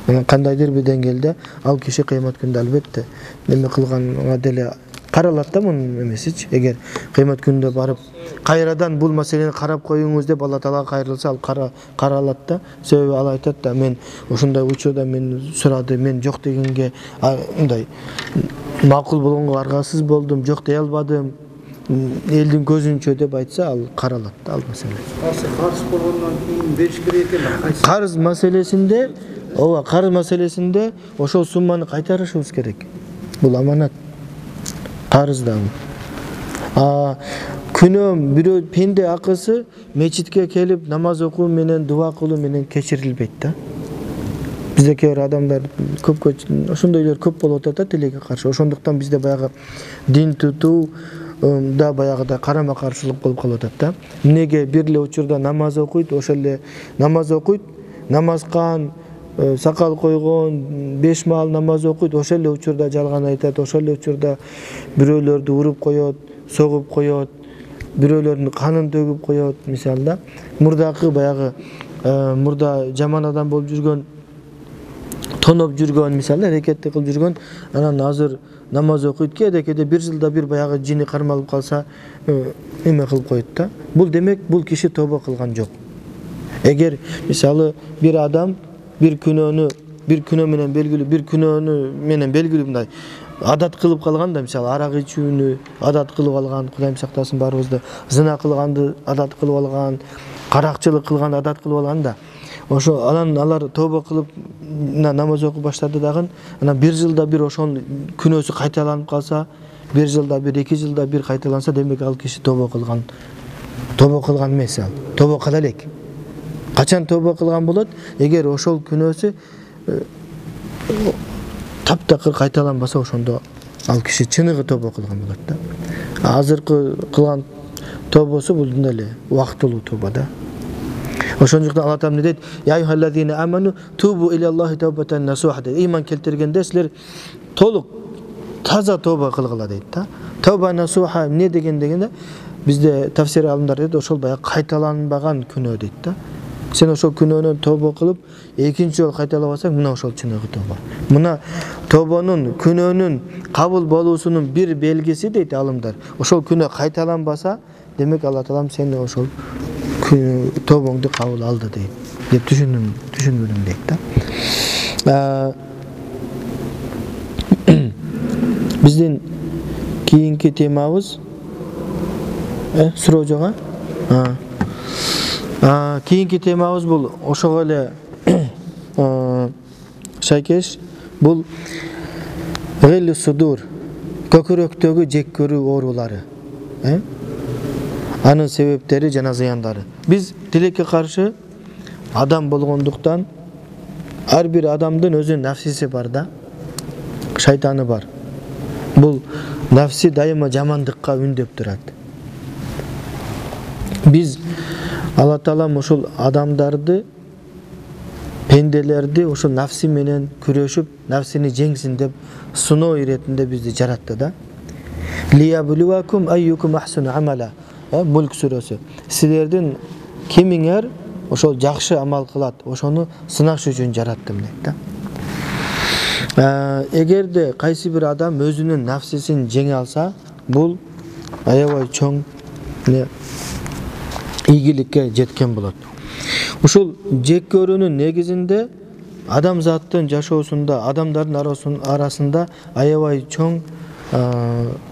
Анан кандайдыр бир деңгээлде ал киши кыямат күндө албетте неме кылганга деле каралат да мунун эмесичи. Эгер кыямат күндө барып кайрадан бул маселени карап коюңуз деп Алла Таалага кайрылса, ал каралат да. Себеби ал айтат да, мен ошондой учурда мен сурады, мен жок дегенге мындай макул болгонго аргасыз болдум, жок дей албадым, элдин көзүнчө деп айтса, ал каралат да ал маселе. Карыз болгондон кийин бериш керек экен. Карыз маселесинде, карыз маселесинде ошол сумманы кайтарышыбыз керек. Бул аманат. Карызда. Күнөө бирөө пенде акысы мечитке келип намаз окуу менен, дуа кылуу менен кечирилбейт да. Бизде кээ бир адамдар ошондойлор көп болуп атат да тилекке каршы. Ошондуктан бизде баягы дин тутуу да баягыда карама каршылык болуп калып атат да. Эмнеге бир эле учурда намаз окуйт, ошол эле намаз окуйт, намазкан, сакал койгон, 5 маал намаз окуйт, ошол эле учурда жалган айтат, ошол эле учурда бирөөлөрдү уруп коёт, согуп коёт, бирөөлөрдүн канын төгүп коёт, мисалда. Мурдакы баягы мурда жаман адам болуп жүргөн, тоноп жүргөн, мисалда аракетти кылып жүргөн, анан азыр намаз окуйт, кээде бир жылда бир баягы жини кармалып калса, эме кылып коет да. Бул демек бул киши тобо кылган жок. Эгер мисалы бир адам бир күнөөнү менен белгилүү мындай адат кылып калганда, мисалы арак ичүүнү адат кылып алган, Кудайым сактасын баарыбызды, зына кылганды адат кылып алган, каракчылык кылганды адат кылып алганда, ошо анан алар тобо кылып намаз окуп баштады дагы, анан бир жылда бир ошонун күнөөсү кайталанып калса, бир жылда бир, 2 жылда бир кайталанса, демек ал киши тобо кылган эмес, ал тобо кыла элек. Качан тобо кылган болот? Эгер ошол күнөөсү таптакыр кайталанбаса, ошондо ал киши чыныгы тобо кылган болот да. Азыркы кылган тобосу бул эле убактылуу тобо да. Ошондуктан Алла Таала дейт: "Я айюхаллазина аману тубу илаллахи тавбатан насуха" дейт. Иман келтиргенде силер толук таза тобо кылгыла дейт да. Тавба насуха эмне дегенде бизде тафсир алымдар дейт, ошол баягы кайталанбаган күнөө дейт да. Сен ошол күнөөнөн тобо кылып, экинчи жолу кайталабасаң, мына ошол чыныгы тобо. Мына тобонун, күнөөнүн кабыл болуусунун бир белгиси дейт алымдар. Ошол күнөө кайталанбаса, демек Алла Таалам сени ошол тобоңду кабыл алды дейт. Деп түшүндүм дейт да. Биздин кийинки темабыз суроо жок, кийинки темабыз бул ошого эле шайкеш, бул гелли судур, көкүрөктөгү жек көрүү оорулары. Анын себептери жана зыяндары. Биз тилекке каршы адам болгондуктан ар бир адамдын өзүнүн нафсиси бар да, шайтаны бар. Бул нафси дайыма жамандыкка үндөп турат. Биз Алла Таалам ошол адамдарды, пенделерди ошол нафси менен күрөшүп, нафсини жеңсин деп сыноо иретинде бизди жаратты да. Лиябулуакум айюкум ахсану амала. Мүлк сүрөсү. Силердин кимиңер ошол жакшы амал кылат, ошону сынаш үчүн жараттым дейт да. Эгерде кайсы бир адам өзүнүн нафсисин жеңе алса, бул аябай чоң ийгиликке жеткен болот. Ушул жек көрүүнүн негизинде адамзаттын жашоосунда, адамдардын арасында аябай чоң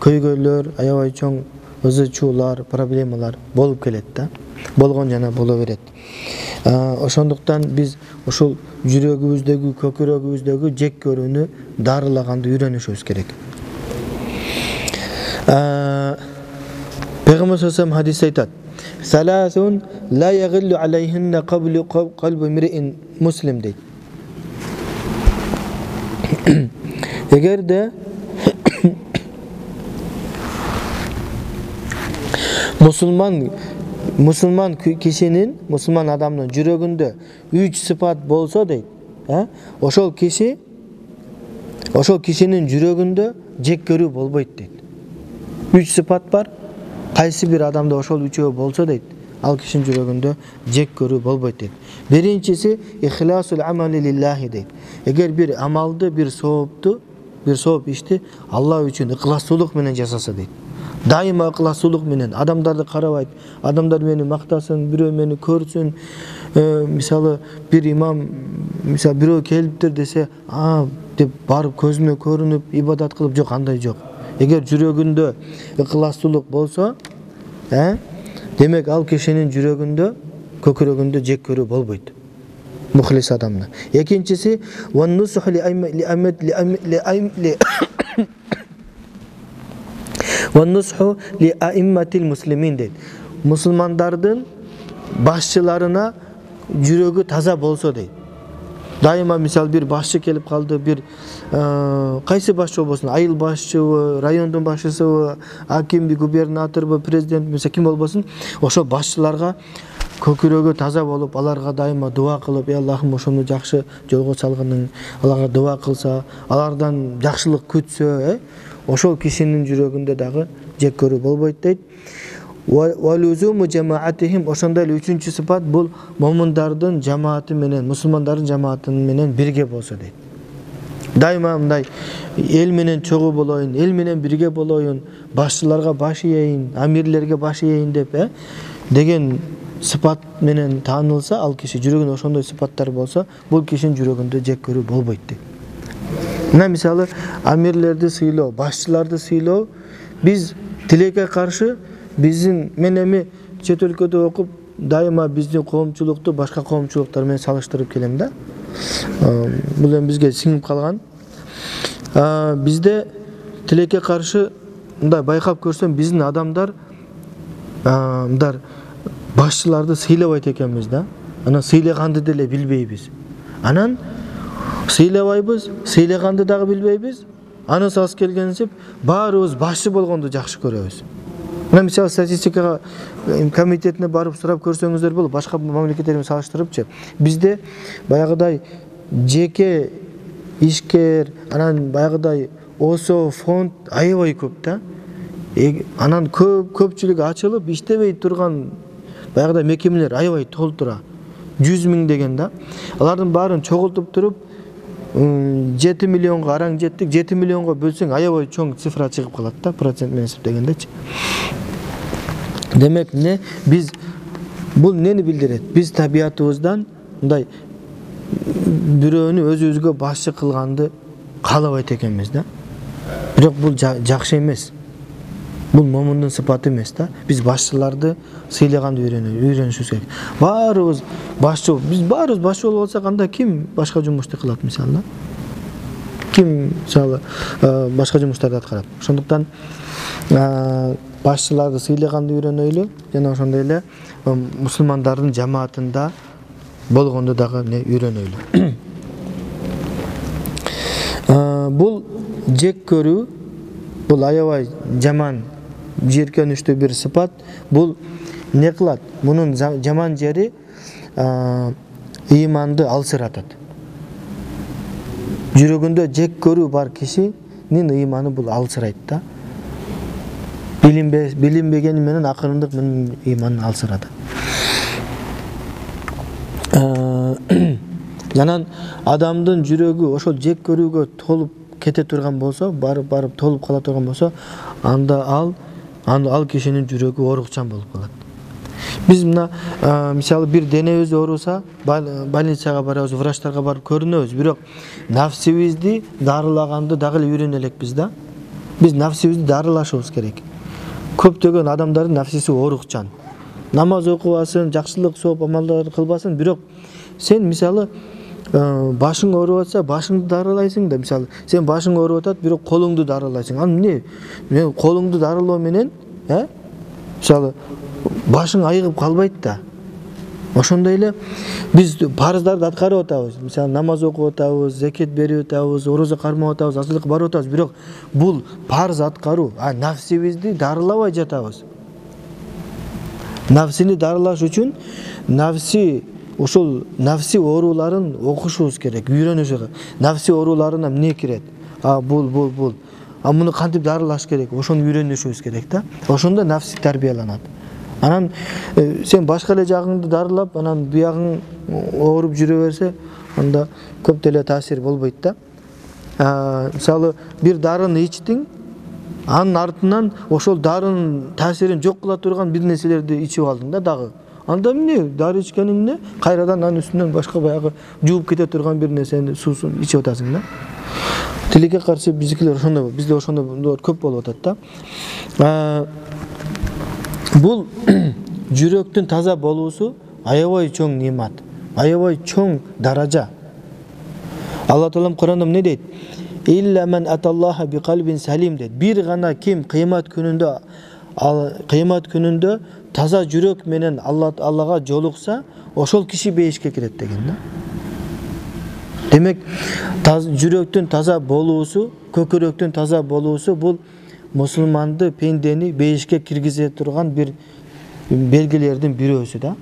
көйгөйлөр, аябай чоң ызы-чуулар, проблемалар болуп келет да. Болгон жана боло берет. Ошондуктан биз ушул жүрөгүбүздөгү, көкүрөгүбүздөгү жек көрүүнү дарылаганды үйрөнүшүбүз керек. Пейгамбар саллаллаху хадисте айтат: "Саласун ла ягиллу алейхинна қалбу мирин муслим" дейт. Эгерде мусулман кишинин, мусулман адамдын жүрөгүндө 3 сыпат болсо дейт, ошол кишинин жүрөгүндө жек көрүү болбойт дейт. 3 сыпат бар. Кайсы бир адамда ошол 3-өө болсо дейт, ал кишинин жүрөгүндө жек көрүү болбойт дейт. Биринчиси ихласул амали лиллахи дейт. Эгер бир амалды, бир сооп ишти Алла үчүн ыкластуулук менен жасаса дейт. Дайыма ыкластуулук менен, адамдарды карабайт, адамдар мени мактасын, бирөө мени көрсүн. Мисалы бир имам, мисалы бирөө келиптир десе, деп барып көзүнө көрүнүп ибадат кылып, жок, андай жок. Эгер жүрөгүндө ыкластуулук болсо, демек ал кишинин жүрөгүндө, көкүрөгүндө жек көрүү болбойт. Мухлис адамды. Экинчиси ваннусуху ли аимматил муслимин дейт. Мусулмандардын башчыларына жүрөгү таза болсо дейт. Дайыма мисал бир башчы келип калды, бир кайсы башчы болбосун, айыл башчыбы, райондун башчысыбы, акимби, губернаторбу, президент, мисал ким болбосун, ошо башчыларга көкүрөгү таза болуп, аларга дайыма дуа кылып, Аллахым ошону жакшы жолго салгының, аларга дуа кылса, алардан жакшылык күтсө, ошол кишинин жүрөгүндө дагы жек көрүү болбойт дейт. Валузуму жамаатихим, ошондой эле 3-чү сыпат бул момундардын жамааты менен, мусулмандардын жамааты менен бирге болсо дейт. Дайыма мындай эл менен чогуу болоюн, эл менен бирге болоюн, башчыларга баш ийейин, амирлерге баш ийейин деп, деген сыпат менен таанылса, ал киши жүрөгүндө ошондой сыпаттар болсо, бул кишинин жүрөгүндө жек көрүү болбойт дейт. Мына мисалы амирлерди сыйлоо, башчыларды сыйлоо, биз тилекке каршы мен эми чет өлкөдө окуп, дайыма биздин коомчулукту башка коомчулуктар менен салыштырып келем да. Бул эми бизге сиңип калган. Бизде тилекке каршы мындай байкап көрсөм, биздин адамдар мындай башчыларды сыйлабайт экенбиз да. Анан сыйлаганды деле билбейбиз. Анан сыйлабайбыз, сыйлаганды дагы билбейбиз. Анысы аз келгенсип, баарыбыз башчы болгонду жакшы көрөбүз. Мына мисалы статистикага комитетине барып сурап көрсөңүздөр болот, башка мамлекеттер менен салыштырыпчы. Бизде баягыдай жеке ишкер, анан баягыдай ОСО фонд аябай көп да. Анан көпчүлүк ачылып иштебей турган баягыдай мекемелер аябай толтура. 100 000 деген да. Алардын баарын чогултуп туруп 7 миллионго араң жеттик, 7 миллионго бөлсөң аябай чоң цифра чыгып калат да, процент менен эсептегендечи. Демек биз бул нени билдирет? Биз табиятыбыздан мындай бирөөнү өзүбүзгө башчы кылганды каалабайт экенбиз да. Бирок бул жакшы эмес. Бул момундун сыпаты эмес да. Биз башчыларды сыйлаганды үйрөнүшүбүз керек. Баарыбыз башчы, биз баарыбыз башчы болуп алсак, анда ким башка жумушту кылат мисалы? Ким мисалы башка жумуштарды аткарат? Ошондуктан башчыларды сыйлаганды үйрөнөйлү, жана ошондой эле мусулмандардын жамаатында болгонду дагы үйрөнөйлү. Бул жек көрүү, бул аябай жаман, жийиркеничтүү бир сыпат. Бул не кылат? Мунун жаман жери ыйманды алсыратат. Жүрөгүндө жек көрүү бар кишинин ыйманы бул алсырайт да. Билинбегени менен акырындык менен ыйманын алсыратат. Жанан адамдын жүрөгү ошол жек көрүүгө толуп кете турган болсо, барып толуп кала турган болсо, анда ал кишинин жүрөгү оорукчан болуп калат. Биз мына мисалы бир денебиз ооруса, больницага барабыз, врачтарга барып көрүнөбүз, бирок нафсибизди дарылаганды дагы эле үйрөнө элекпиз да. Биз нафсибизди дарылашыбыз керек. Көптөгөн адамдардын нафсиси оорукчан. Намаз окубасын, жакшылык сооп амалдар кылбасын, бирок сен мисалы башың ооруп атса, башыңды дарылайсың да, мисалы сен башың ооруп атат, бирок колуңду дарылайсың. Аны эмне? Мен колуңду дарылоо менен, мисалы башың айыгып калбайт да. Ошондой эле биз парыздарды аткарып атабыз. Мисалы намаз окуп атабыз, закет берип атабыз, орозо кармап атабыз, азырлыкка барып атабыз, бирок бул парыз аткаруу, нафсибизди дарылабай жатабыз. Нафсини дарылаш үчүн ошол нафси ооруларын окушубуз керек, үйрөнүш керек. Нафси ооруларына эмне кирет? Бул. Муну кантип дарылаш керек? Ошону үйрөнүшүбүз керек да. Ошондо нафси тарбияланат. Анан сен башка эле жагыңды дарылап, анан буягың ооруп жүрө берсе, анда көп деле таасир болбойт да. Мисалы бир дарыны ичтиң, анын артынан ошол дарынын таасирин жок кыла турган бир нерселерди ичип алдың да дагы. Анда эмне? Дары ичкениңде кайрадан анын үстүнөн башка баягы жууп кете турган бир нерсени суусун ичип атасың да. Тилекке каршы биздикилер ошондой, бизде ошондой көп болуп атат да. Бул жүрөктүн таза болуусу аябай чоң немат, аябай чоң даража. Алла Таалам Куранда эмне дейт? Илля мен аталлаха би калбин салим дейт. Бир гана ким кыямат күнүндө таза жүрөк менен Аллага жолукса, ошол киши бейишке кирет деген да. Демек, жүрөктүн таза болуусу, көкүрөктүн таза болуусу бул мусулманды, пендени бейишке киргизе турган бир белгилердин бирөөсү да.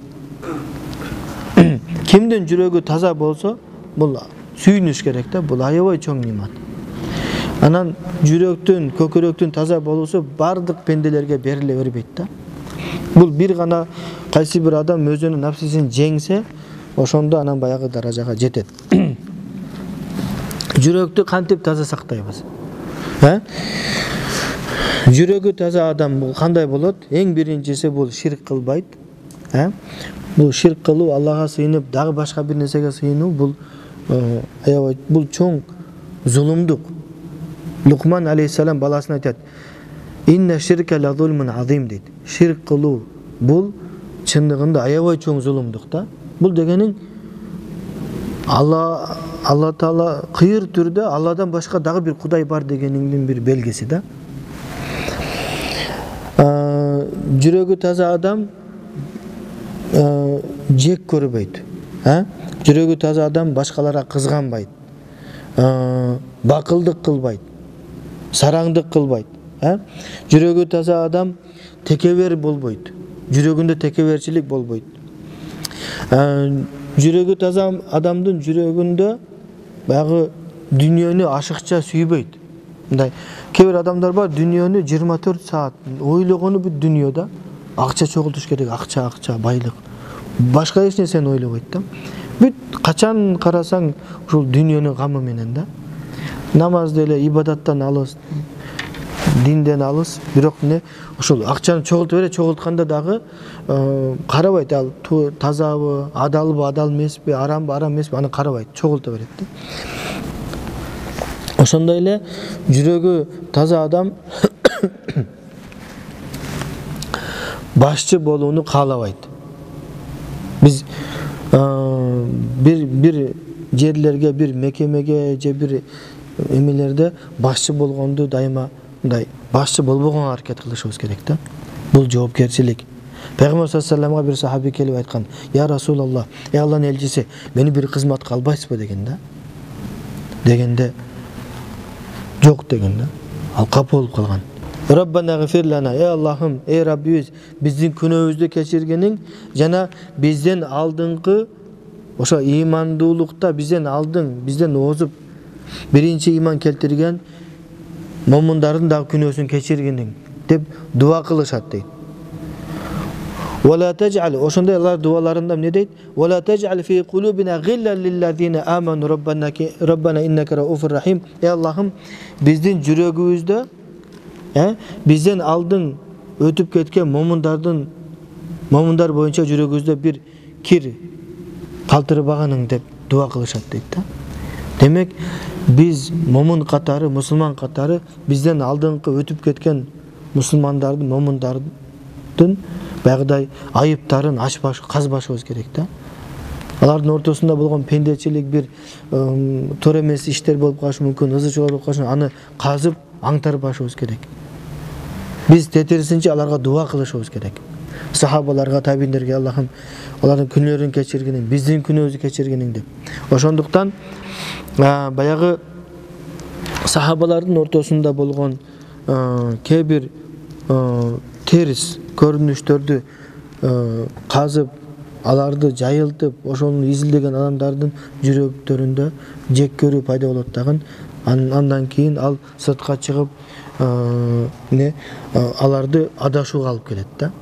Кимдин жүрөгү таза болсо, бул сүйүнүш керек да, бул аябай чоң немат. Анан жүрөктүн, көкүрөктүн таза болуусу бардык пенделерге бериле бербейт да. Бул бир гана кайсы бир адам өзүнүн нафсисин жеңсе, ошондо анан баягы даражага жетет. Жүрөктү кантип таза сактайбыз? Жүрөгү таза адам бул кандай болот? Эң биринчиси бул ширк кылбайт. Бул ширк кылуу, Аллага сыйынып, дагы башка бир нерсеге сыйынуу, бул аябай бул чоң зулумдук. Лукман алейхиссалам баласына айтат: "Инна ширка ла зулмун азим" дейт. Ширк кылуу бул чындыгында аябай чоң зулумдук да. Бул дегениң Алла Таала кыйыр түрдө Алладан башка дагы бир Кудай бар дегениңдин бир белгиси да. Жүрөгү таза адам жек көрбөйт. Жүрөгү таза адам башкаларга кызганбайт. Бакылдык кылбайт. Сараңдык кылбайт. Жүрөгү таза адам текебер болбойт. Жүрөгүндө текеберчилик болбойт. Жүрөгү таза адамдын жүрөгүндө баягы дүйнөнү ашыкча сүйбөйт. Мындай кээ бир адамдар бар, дүйнөнү 24 саат ойлогону бүт дүйнөдө. Акча чогултуш керек, акча, байлык. Башка эч нерсени ойлобойт да. Бүт качан карасаң ушул дүйнөнүн камы менен да. Намаз деле ибадаттан алыс, динден алыс, бирок ошол акчаны чогултканда дагы карабайт, ал тазабы, адалбы, адал эмеспи, арамбы, арам эмеспи, аны карабайт, чогулта берет да. Ошондой эле жүрөгү таза адам башчы болууну каалабайт. Биз бир жерлерге, бир мекемеге же бир эмелерде башчы болгонду дайыма мындай башчы болбогонго аракет кылышыбыз керек да. Бул жоопкерчилик. Пайгамбар саллаллаху алейхи ва саллям бир сахаби келип айткан: "Я Расулаллах, Алланын элчиси, мени бир кызматка албайсызбы?" деген да. Дегенде жок деген да. Ал капа болуп калган. Раббана гфир лана, Аллахым, Раббибиз, биздин күнөөбүздү кечиргениң жана бизден алдыңкы ошо имандуулукта бизден озуп биринчи иман келтирген момундардын дагы күнөөсүн кечиргениң деп дуа кылышат дейт. Wala tec'al, oşonda Allah dualarında ne deyt? Wala tec'al fi kulubina gillan lillezine amanu Rabbana inneke raufur rahim. Ey Allah'ım, bizdin jürögübüzde bizden aldın ötüp ketken momundar boyunca jürögübüzde bir kir kaltırbaganın dep dua kılışat deyt da. Demek biz momun katары, musulman katары bizden aldığınкы ötüp ketken musulmandardын, momundардын баягыдай айыптарын казбашыбыз керек да. Алардын ортосунда болгон пендечилик бир туура эмес иштер болуп калышы мүмкүн, ызычуулар болуп калышы, аны казып аңтарып башыбыз керек. Биз тетерисинче аларга дуа кылышыбыз керек. Сахабаларга, табииндерге Аллахым алардын күнөөлөрүн кечиргениң, биздин күнөөбүздү кечиргениң деп. Ошондуктан баягы сахабалардын ортосунда болгон кээ бир терис көрүнүштөрдү казып, аларды жайылтып, ошону изилдеген адамдардын жүрөктөрүндө жек көрүү пайда болот дагы. Андан кийин ал сыртка чыгып, аларды адашууга алып келет да.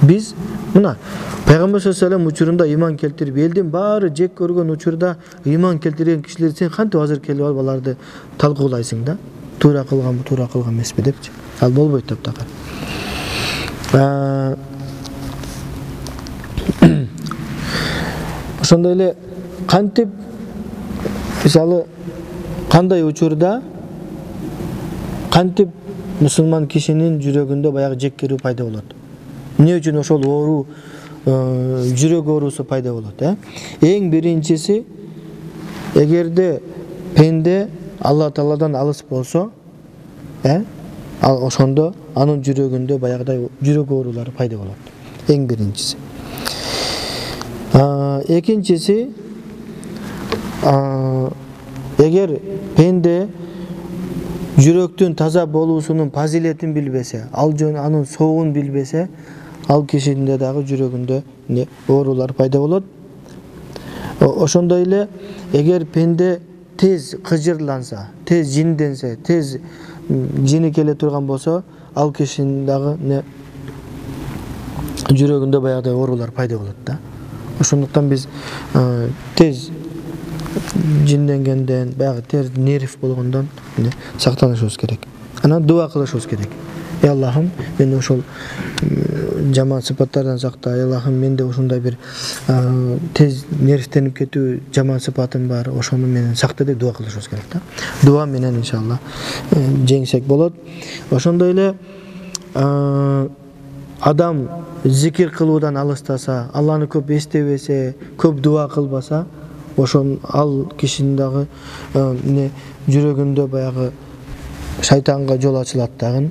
Biz mına Peygamber sallallahu aleyhi ve sellem uçurunda iman keltirip elden bari jek көргөн uçurda iman keltirген kişiler sen kantip hazır kelip alып аларды талкуулайсың да. Туура кылганбы, туура кылган эмеспи депчи. Ал болбойт деп такыр. Ошондой эле кантип мисалы кандай учурда кантип мусулман кишинин жүрөгүндө баягы жек көрүү пайда болот. Эмне үчүн ошол оору, жүрөк оорусу пайда болот, Эң биринчиси, эгерде пенде Алла Тааладан алыс болсо, ал ошондо анын жүрөгүндө баягыдай жүрөк оорулары пайда болот. Эң биринчиси. Экинчиси, эгер пенде жүрөктүн таза болуусунун фазилетин билбесе, ал жөн анын соогун билбесе, ал кишинде дагы жүрөгүндө оорулар пайда болот. Ошондой эле эгер пенде тез кыжырланса, тез жинденсе, тез жини келе турган болсо, ал кишинин дагы жүрөгүндө баягыдай оорулар пайда болот да. Ошондуктан биз тез жинденгенден, баягы тез нерв болгондон сактанышыбыз керек. Анан дуа кылышыбыз керек. Ey Allah'ım, ben ошол жаман сыпаттардан сакта. Ey Allah'ım, менде ушундай бир тез нервтенип кетүү жаман сыпатым бар. Ошону менен сакта деп дуа кылышыбыз керек да. Дуа менен иншалла жеңсек болот. Ошондой эле адам зикир кылуудан алыстаса, Алланы көп эстебесе, көп дуа кылбаса, ошон ал кишинин дагы жүрөгүндө баягы шайтанга жол ачылат дагы.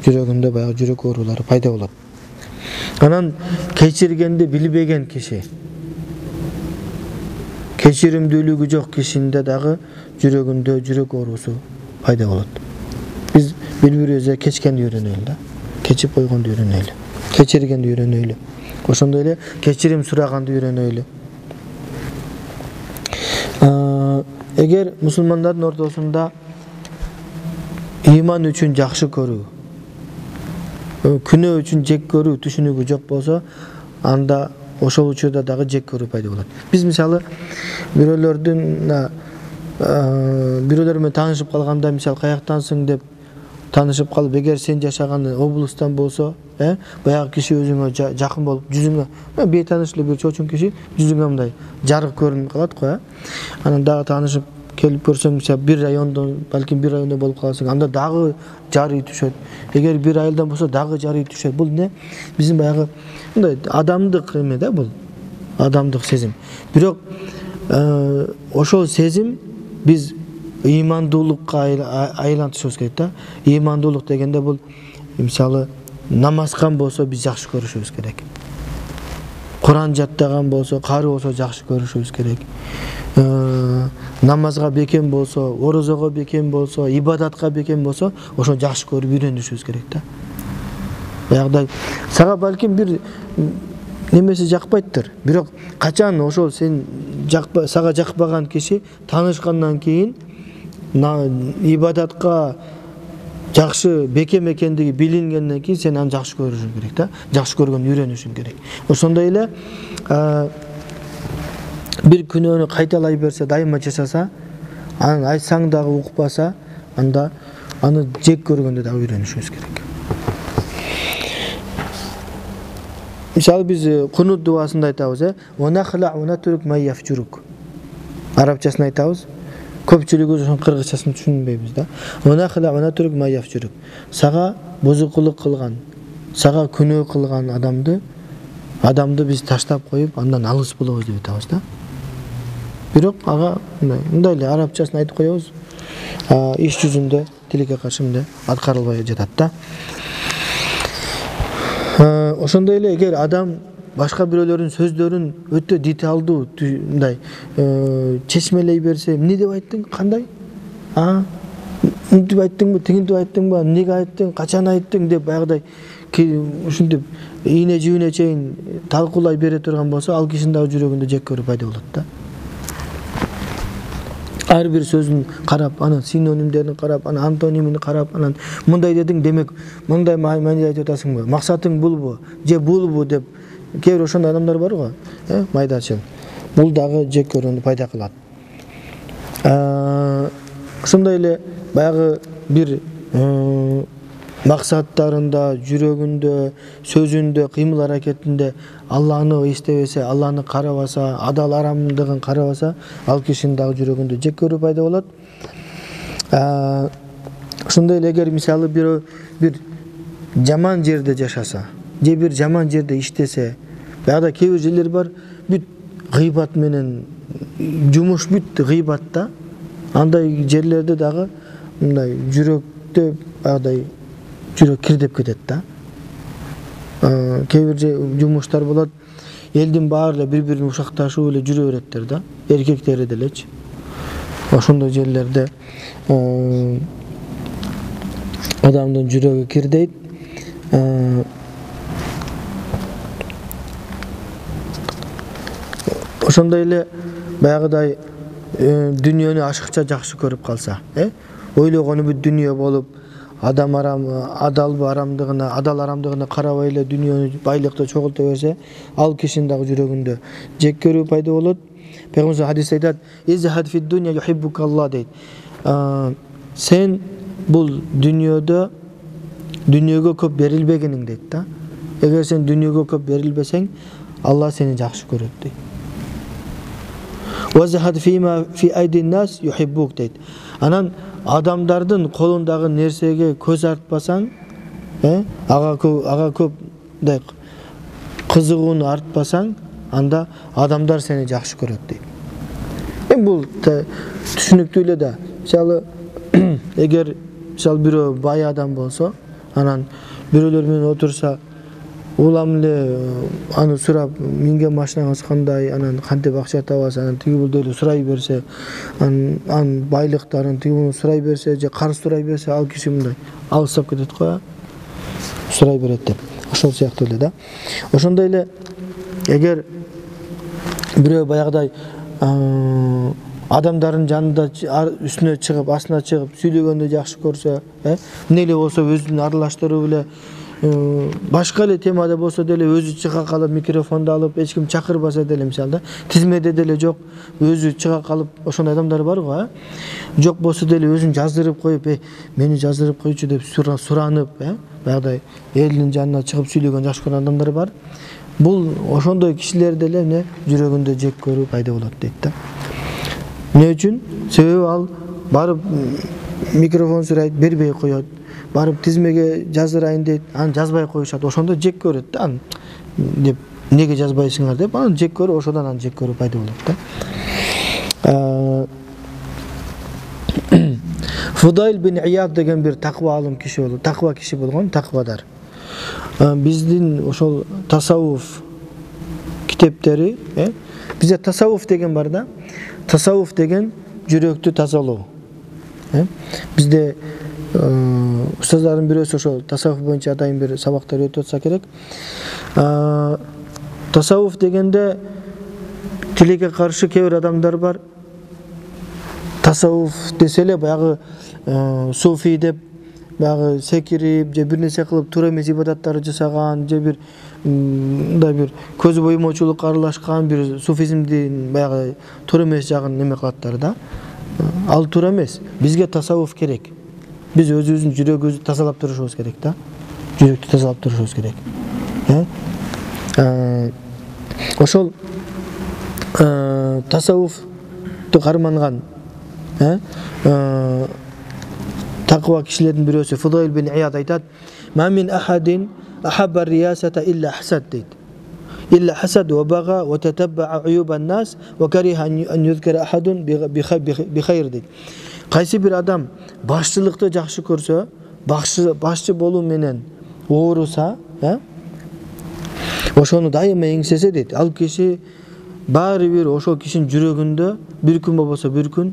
Жүрөгүндө баягы жүрөк оорулары пайда болот. Анан кечиргенди билбеген киши, кечиримдүүлүгү жок кишинде дагы жүрөгүндө жүрөк оорусу пайда болот. Биз бири-бирибизге кечкенди үйрөнөлү да. Кечип койгонду үйрөнөлү. Кечиргенди үйрөнөлү. Ошондой эле кечирим сураганды үйрөнөлү. Эгер мусулмандардын ортосунда иман үчүн жакшы көрүү, күнөө үчүн жек көрүү түшүнүгү жок болсо, анда ошол учурда дагы жек көрүү пайда болот. Биз мисалы бирөөлөр менен таанышып калганда, мисалы каяктансың деп таанышып калып, эгер сен жашаган облустан болсо, баягы киши өзүңө жакын болуп, жүзүңө бейтаныш эле бир чочун киши жүзүңө мындай жарык көрүнүп калат го, Анан дагы таанышып келип көрсөң, мисалы бир райондо, балким бир райондо болуп каласың, анда дагы жарый түшөт. Эгер бир айылдан болсо дагы жарый түшөт. Бул биздин баягы мындай адамдык эме да, бул адамдык сезим. Бирок ошол сезим биз ыймандуулукка айлантышыбыз керек да. Ыймандуулук дегенде бул мисалы намазкан болсо биз жакшы көрүшүбүз керек. Куран жаттаган болсо, кары болсо жакшы көрүшүбүз керек. Намазга бекем болсо, орозого бекем болсо, ибадатка бекем болсо, ошо жакшы көрүп үйрөнүшүбүз керек да. Баягыдай сага балким бир немеси жакпайттыр. Бирок качан ошол сага жакпаган киши таанышкандан кийин ибадатка жакшы бекем экендиги билингенден кийин сен аны жакшы көрүшүң керек да, жакшы көргөндү үйрөнүшүң керек. Ошондой эле бир күнөөнү кайталай берсе, дайыма жашаса, аны айтсаң дагы укпаса, анда аны жек көргөндү дагы үйрөнүшүбүз керек. Мисалы биз кунут дуасында айтабыз, "Ванахла ванатурк майяфчурук". Арабчасын айтабыз. Көпчүлүгүбүз ошонун кыргызчасын түшүнбөйбүз да. "Ванахла ванатурк майяфчурук". Сага бузукулук кылган, сага күнөө кылган адамды биз таштап коюп, андан алыс болобуз деп айтабыз да. Бирок ага мындай эле арабчасын айтып коебуз. Иш жүзүндө, тилекке каршы мындай аткарылбай жатат да. Ошондой эле эгер адам башка бирөөлөрдүн сөздөрүн өтө деталдуу мындай чечмелей берсе, эмне деп айттың, кандай? Мынтип айттыңбы, тигинтип айттыңбы, эмнеге айттың, качан айттың деп баягыдай ушинтип ийне жибине чейин талкуулай бере турган болсо, ал кишинин дагы жүрөгүндө жек көрүү пайда болот да. Ар бир сөзүн карап, анын синонимдерин карап, анын антонимин карап, анан мындай дедиң, демек мындай мааниде айтып атасыңбы? Максатың булбу? Же булбу деп кээ бир ошондой адамдар бар го, майдачыл. Бул дагы жек көрүүнү пайда кылат. Ошондой эле баягы бир максаттарында, жүрөгүндө, сөзүндө, кыймыл аракетинде Алланы эстебесе, Алланы карабаса, адал арамдыгын карабаса, ал кишинин дагы жүрөгүндө жек көрүү пайда болот. Ошондой эле эгер мисалы бир жаман жерде жашаса, же бир жаман жерде иштесе, баягыда кээ бир жерлер бар, бүт гыйбат менен жумуш бүт гыйбат да. Андай жерлерде дагы мындай жүрөктө баягыдай жүрөк кирдеп кетет да. Кээ бир жумуштар болот, элдин баары эле бири-бирин ушакташып эле жүрө береттер да, эркектери делечи. Ошондой жерлерде адамдын жүрөгү кирдейт. Ошондой эле баягыдай дүйнөнү ашыкча жакшы көрүп калса, ойлогону бүт дүйнө болуп, адам адал арамдыгына карабай эле дүйнөнү байлыкты чогулта берсе, ал кишинин дагы жүрөгүндө жек көрүү пайда болот. Пейгамбер хадисте айтат: "Изхад фид дунья юхиббукалла" дейт. Сен бул дүйнөгө көп берилбегениң дейт да. Эгер сен дүйнөгө көп берилбесең, Алла сени жакшы көрөт дейт. "Вазхад фима фи айдин нас юхиббук" дейт. Анан адамдардын колундагы нерсеге көз артпасаң, ага көп кызыгууну артпасаң, анда адамдар сени жакшы көрөт дейт. Бул түшүнүктүү эле да. Мисалы, эгер бирөө бай адам болсо, анан бирөөлөр менен отурса, улам эле аны сурап, "Менге машинаңыз кандай, анан кантип акча табасыз?" Анан тиги бул деле сурай берсе, анын байлыктарын тиги бул сурай берсе, же карыз сурай берсе, ал киши мындай алыстап кетет го, сурай берет деп. Ошол сыяктуу эле да. Ошондой эле эгер бирөө баягыдай адамдардын жанында үстүнө чыгып, астына чыгып сүйлөгөндү жакшы көрсө, эмне эле болсо өзүн аралаштырып эле, башка эле темада болсо деле өзү чыга калып, микрофонду алып, эч ким чакырбаса деле, мисалы, тизмеде деле жок, өзү чыга калып, ошондой адамдар бар го, жок болсо деле өзүн жаздырып коюп, мени жаздырып койчу деп суранып, баягыдай элдин жанына чыгып сүйлөгөн жакшы көргөн адамдар бар. Бул ошондой кишилерде эле эмне жүрөгүндө жек көрүү пайда болот дейт да. Эмне үчүн? Себеби ал барып микрофон сурайт, бербей коет. Барып тизмеге жаздырайын дейт, аны жазбай коюшат. Ошондо жек көрөт да, аны деп, "Неге жазбайсыңар?" деп, аны жек көрүп, ошондон аны жек көрүү пайда болот да. Фудайл бин Ияд деген бир таква алым киши болду, таква киши болгон, таквадар. Биздин ошол тасаввуф китептери, бизде тасаввуф деген бар да. Тасаввуф деген жүрөктү тазалоо. Бизде устаздардын бирөөсү ошол тасаввуф боюнча атайын бир сабактар өтүп атса керек. Тасаввуф дегенде тилекке каршы кээ бир адамдар бар. Тасаввуф десе эле баягы суфи деп баягы секирип же бир нерсе кылып туура эмес ибадаттарды жасаган же бир мындай бир көз боемоочулукка аралашкан бир суфизмдин баягы туура эмес жагын неме кылаттар да. Ал туура эмес. Бизге тасаввуф керек. Биз өзүбүздүн жүрөгүбүздү тазалап турушубуз керек да. Жүрөктү тазалап турушубуз керек. Ошол тасаввуфту карманган таква кишилердин бирөөсү Фудайл бин Ияд айтат: "Ма мин ахадин ахабба риясата илля хасад" дейт. "Илля хасад ва бага ва татабба уюбан нас ва кариха ан юзкара ахадун би хайр" дейт. Кайсы бир адам башчылыкты жакшы көрсө, башчы болуу менен ооруса, ошону дайыма эңсесе дейт. Ал киши баары бир ошол кишинин жүрөгүндө бир күн болбосо бир күн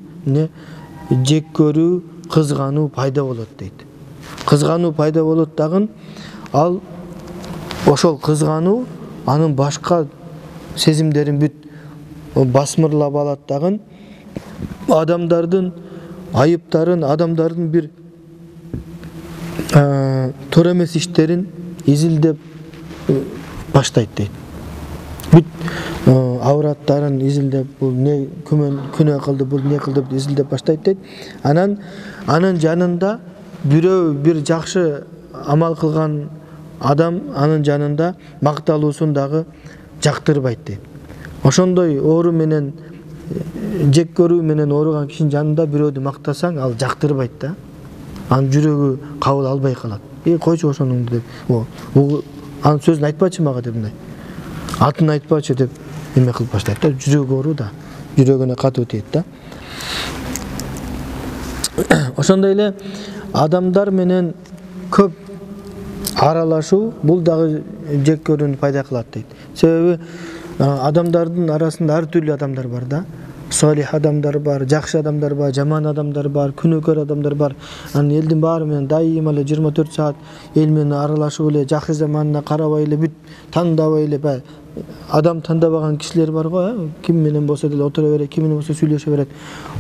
жек көрүү, кызгануу пайда болот дейт. Кызгануу пайда болот дагы, ал ошол кызгануу анын башка сезимдерин бүт басмырлап алат дагы, адамдардын айыптарын, адамдардын бир туура эмес иштерин изилдеп баштайт дейт. Бүт авраттарын изилдеп, бул не күнөө кылды, бул не кылды деп изилдеп баштайт дейт. Анын жанында бирөө бир жакшы амал кылган адам анын жанында макталуусун дагы жактырбайт дейт. Ошондой оору менен жек көрүү менен ооруган кишинин жанында бирөөдү мактасаң, ал жактырбайт да. Анын жүрөгү кабыл албай калат. Койчу ошонуңду деп. Анын сөзүн айтпачы мага деп мындай. Атын айтпачы деп эме кылып баштайт да. Жүрөгү оору да. Жүрөгүнө катуу тиет да. Ошондой эле адамдар менен көп аралашуу бул дагы жек көрүүнү пайда кылат дейт. Себеби адамдардын арасында ар түрлүү адамдар бар да. Солих адамдар бар, жакшы адамдар бар, жаман адамдар бар, күнөөкөр адамдар бар. Анын элдин баары менен дайыма эле 24 саат эл менен аралашып эле, жакшы заманына карабай эле, бүт тандабай эле, адам тандабаган кишилер бар го, ким менен болсо деле отура берет, ким менен болсо сүйлөшө берет.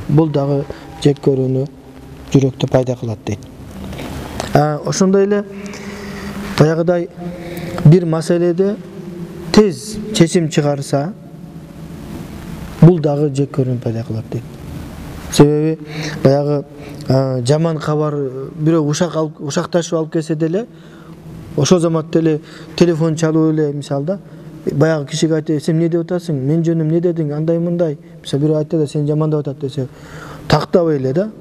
Бул дагы жек көрүүнү жүрөктө пайда кылат дейт. Ошондой эле баягыдай бир маселеде тез чечим чыгарса, бул дагы жек көрүүнү пайда кылат дейт. Себеби баягы жаман кабар бирөө ушакташып алып келсе деле, ошол заматта эле телефон чалып эле мисалда баягы кишиге айтты: "Сен эмне деп атасың? Мен жөнүм эмне дедиң? Андай мындай." Мисалы бирөө айтты да, сени жамандап атат десе, тактабай эле да.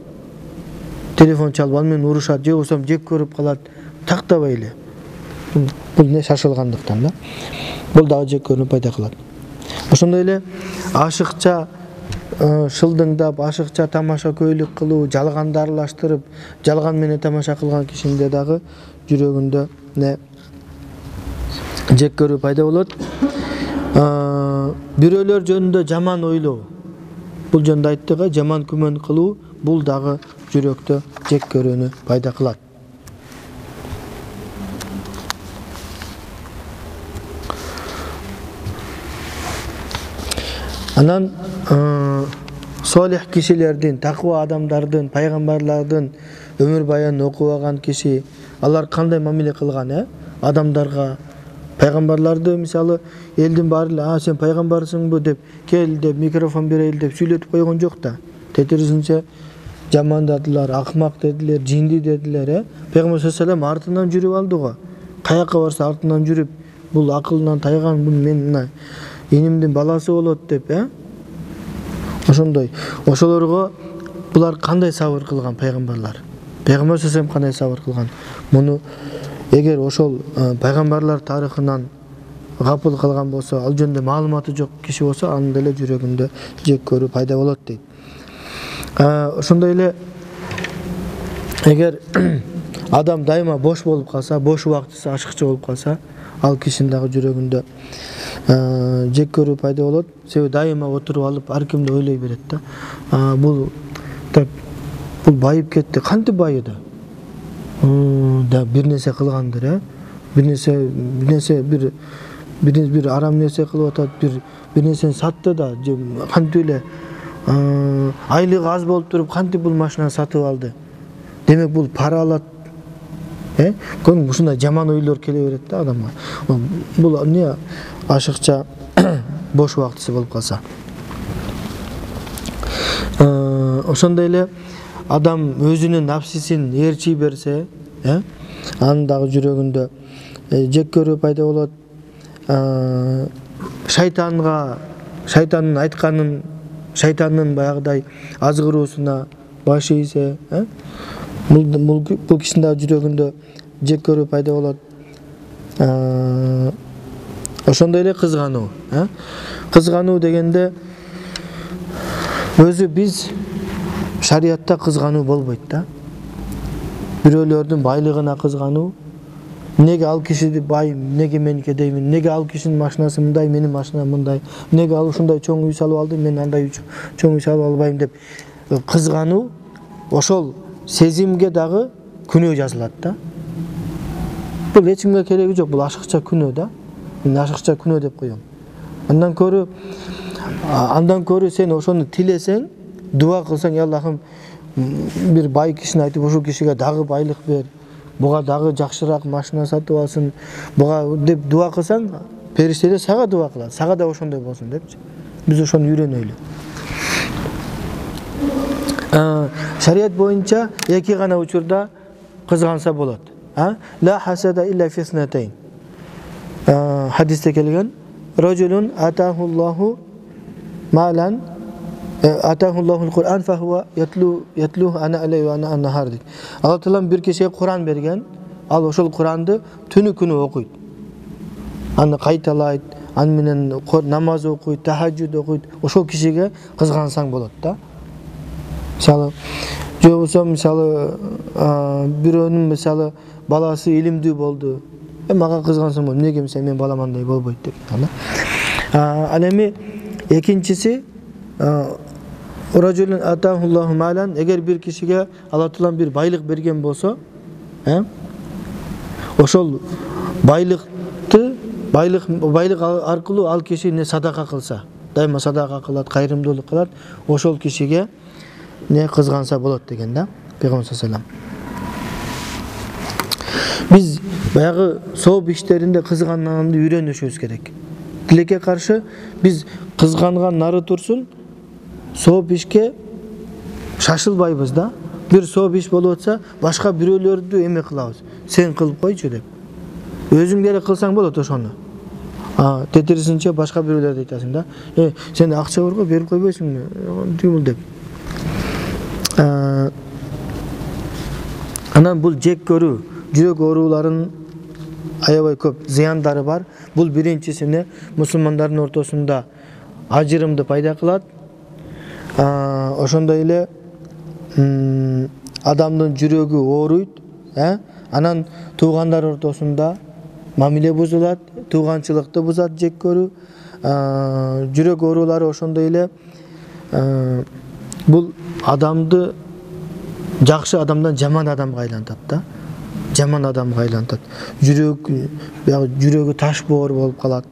Телефон чалып ал менен урушат, же болбосо жек көрүп калат, тактабай эле. Бул не шашылгандыктан да. Бул дагы жек көрүүнү пайда кылат. Ошондой эле ашыкча шылдыңдап, ашыкча тамаша көйлүк кылуу, жалганды аралаштырып, жалган менен тамаша кылган кишинде дагы жүрөгүндө жек көрүү пайда болот. Бирөөлөр жөнүндө жаман ойлоо. Бул жөнүндө айттык, жаман күмөн кылуу, бул дагы жүрөктө жек көрүүнү пайда кылат. Анан солих кишилердин, таква адамдардын, пайгамбарлардын өмүр баянын окубаган киши, алар кандай мамиле кылган, адамдарга, пайгамбарларды мисалы элдин баары сен пайгамбарсыңбы деп, кел деп, микрофон берейли деп сүйлөтүп койгон жок да. Тетирисинче жамандадылар, акмак дедилер, жинди дедилер. Пайгамбар саллаллаху алейхи артынан жүрүп алды го. Каяка барса артынан жүрүп, бул акылынан тайган, бул мен энимдин баласы болот деп, ошондой. Ошолорго булар кандай сабыр кылган пайгамбарлар? Пайгамбар саллаллаху алейхи кандай сабыр кылган? Муну эгер ошол пайгамбарлар тарыхынан гапыл калган болсо, ал жөнүндө маалыматы жок киши болсо, анын деле жүрөгүндө жек көрүү пайда болот дейт. Ошондой эле эгер адам дайыма бош болуп калса, бош убактысы ашыкча болуп калса, ал кишинин дагы жүрөгүндө жек көрүү пайда болот. Себеби дайыма отуруп алып ар кимди ойлой берет да. Бул байып кетти. Кантип байыды? Да бир нерсе кылгандыр, бир арам нерсе кылып атат, бир нерсени сатты да, кантип эле айлыгы аз болуп туруп кантип бул машинаны сатып алды? Демек бул пара алат Көн ушундай жаман ойлор келе берет да адамга. Бул эмне ашыкча бош убактысы болуп калса. Ошондой эле адам өзүнүн напсисин ээрчий берсе, анын дагы жүрөгүндө жек көрүү пайда болот. Шайтандын айтканын, шайтандын баягыдай азгыруусуна баш ийсе, бул кишинин дагы жүрөгүндө жек көрүү пайда болот. Ошондой эле кызгануу. Кызгануу дегенде өзү биз шариятта кызгануу болбойт да. Бирөөлөрдүн байлыгына кызгануу, неге ал киши бай, неге мен кедеймин, неге ал кишинин машинасы мындай, менин машинам мындай, неге ал ушундай чоң үй салып алды, мен андай чоң үй салып албайм деп кызгануу, ошол сезимге дагы күнөө жазылат да. Бул эч кимге кереги жок, бул ашыкча күнөө да. Мен ашыкча күнөө деп коем. Андан көрү сен ошону тилесең, дуа кылсаң, я Аллахым, бир бай кишини айтып, ушул кишиге дагы байлык бер, буга дагы жакшыраак машина сатып алсын, буга деп дуа кылсаң, периштелер сага дуа кылат, сага да ошондой болсун депчи. Биз ошону үйрөнөлү. Шарият боюнча эки гана учурда кызганса болот. Ла хасада илля фи снатайн. Хадисте келген, рожулун атахуллаху малан атахуллахул Кур'ан фахуа ятлуху ана алей ва ана нахар. Алла Таалам бир кишиге Кур'ан берген, ал ошол Кур'анды түнү күнү окуйт. Аны кайталайт, аны менен намаз окуйт, тахажжуд окуйт. Ошол кишиге кызгансаң болот да. Мисалы, мисалы бирөөнүн мисалы баласы илимдүү болду. Мага кызгансаң болот. Неге мен балам андай болбойт деп. Ал эми экинчиси рожулун атахуллаху малан, эгер бир кишиге Алла Таалам бир байлык берген болсо, ошол байлык аркылуу ал киши не садака кылса, дайыма садака кылат, кайрымдуулук кылат, ошол кишиге не кызганса болот деген да, Пейгамбар саллаллаху алейхи вассалам. Биз баягы сооп иштеринде кызганганды үйрөнүшүбүз керек. Тилекке каршы биз кызганган нары турсун, сооп ишке шашылбайбыз да. Бир сооп иш болуп атса, башка бирөөлөрдү эме кылабыз. Сен кылып койчу деп. Өзүң деле кылсаң болот ошону. Тетирисинче башка бирөөлөрдү айтасың да. Сен акча барго берип койбойсуңбу? Тигил деп. Анан бул жек көрүү, жүрөк ооруларынын аябай көп зыяндары бар. Бул биринчисине мусулмандардын ортосунда ажырымды пайда кылат. Ошондой эле адамдын жүрөгү ооруйт, анан туугандар ортосунда мамиле бузулат, тууганчылыкты бузат жек көрүү. Жүрөк оорулары ошондой эле бул адамды жакшы адамдан жаман адамга айлантат да. Жаман адамга айлантат. Жүрөгү таш боор болуп калат.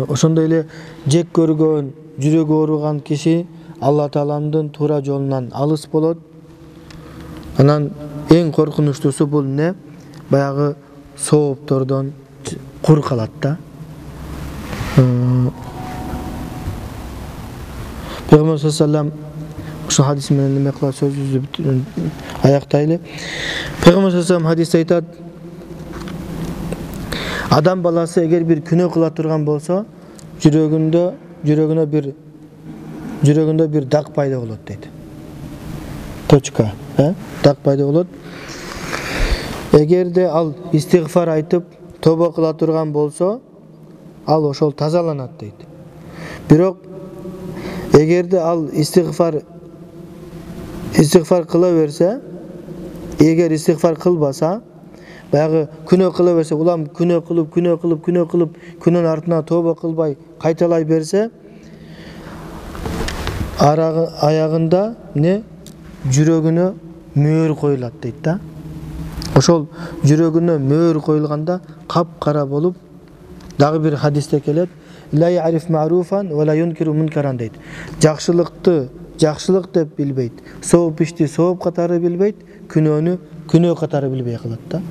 Ошондой эле жек көргөн, жүрөгү ооруган киши Алла Тааламдын туура жолунан алыс болот. Анан эң коркунучтуусу бул эмне? Баягы сооптордон кур калат да. Пейгамбар саллаллаху алейхи ва саллям ошо хадис менен неме кылат, сөзүбүздү аяктайлы. Пейгамбар саллаллаху алейхи ва саллям хадисте айтат: адам баласы эгер бир күнөө кыла турган болсо, жүрөгүнө бир дак пайда болот дейт. Точка, дак пайда болот. Эгерде ал истигфар айтып, тоба кыла турган болсо, ал ошол тазаланат дейт. Бирок эгерде ал истигфар кыла берсе, эгер истигфар кылбаса, баягы күнөө кыла берсе, улам күнөө кылып, күнөн артына тоба кылбай кайталай берсе, аягында жүрөгүнө мөөр коюлат дейт да. Ошол жүрөгүнө мөөр коюлганда капкара болуп, дагы бир хадисте келет: ла я'риф ма'руфан ва ла юнкиру мункаран дейт. Жакшылыкты жакшылык деп билбейт, сооп ишти сооп катары билбейт, күнөөнү күнөө катары билбей калат да.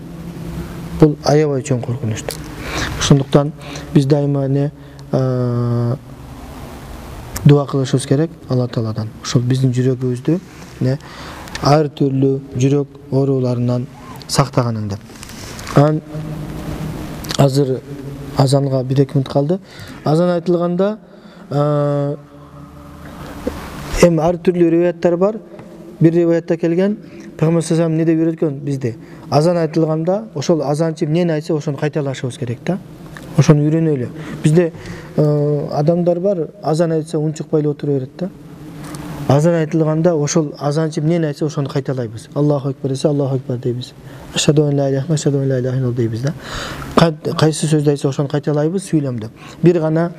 Бул аябай чоң коркунучтуу. Ошондуктан биз дайыма дуа кылышыбыз керек Алла Тааладан. Ошол биздин жүрөгүбүздү ар түрлүү жүрөк ооруларынан сактаганын деп. Азыр азанга 1-2 мүнөт калды. Азан айтылганда эми ар түрлүү риваяттар бар. Бир риваятта келген Пайгамбар саллаллаху алейхи вассалам неде үйрөткөн бизди? Азан айтылганда ошол азанчы эмнени айтса ошону кайталашыбыз керек да. Ошону үйрөнөлү. Бизде адамдар бар, азан айтса унчукпай эле отура берет да. Азан айтылганда ошол азанчы эмнени айтса ошону кайталайбыз. Аллаху акбар десе Аллаху акбар дейбиз. Ашхаду ан ла иляха ашхаду ан ла иляха илlallah дейбиз да. Кайсы сөздү айтса ошону кайталайбыз сүйлөмдө. Бир гана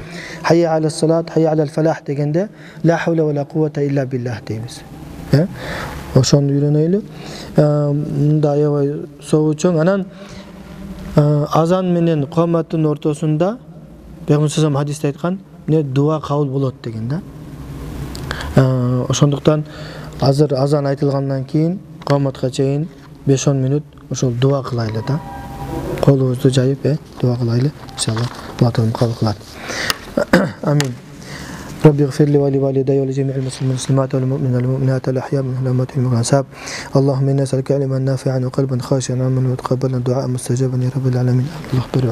хайя алас салат, хайя алал фалах дегенде ла хавла ва ла куввата илля биллах дейбиз. Ошону үйрөнөлү. Мында аябай соогу чоң. Анан азан менен каматтын ортосунда Пайгамбар саллаллаху алейхи хадисте айткан, дуа кабыл болот деген да. Ошондуктан азыр азан айтылгандан кийин каматка чейин 5-10 мүнөт ошол дуа кылайлы да. Колубузду жайып, дуа кылайлы. Иншалла Алла Таала кабыл кылат. Амин. ربي اغفر لي ولوالدي ولجميع المسلمين والمسلمات والمؤمنين والمؤمنات الأحياء منهم والأموات والأنساب. اللهم إنا نسألك علما نافعا وقلبا خاشعا وعملا متقبلا دعاء مستجابا يا رب العالمين. الله اغفر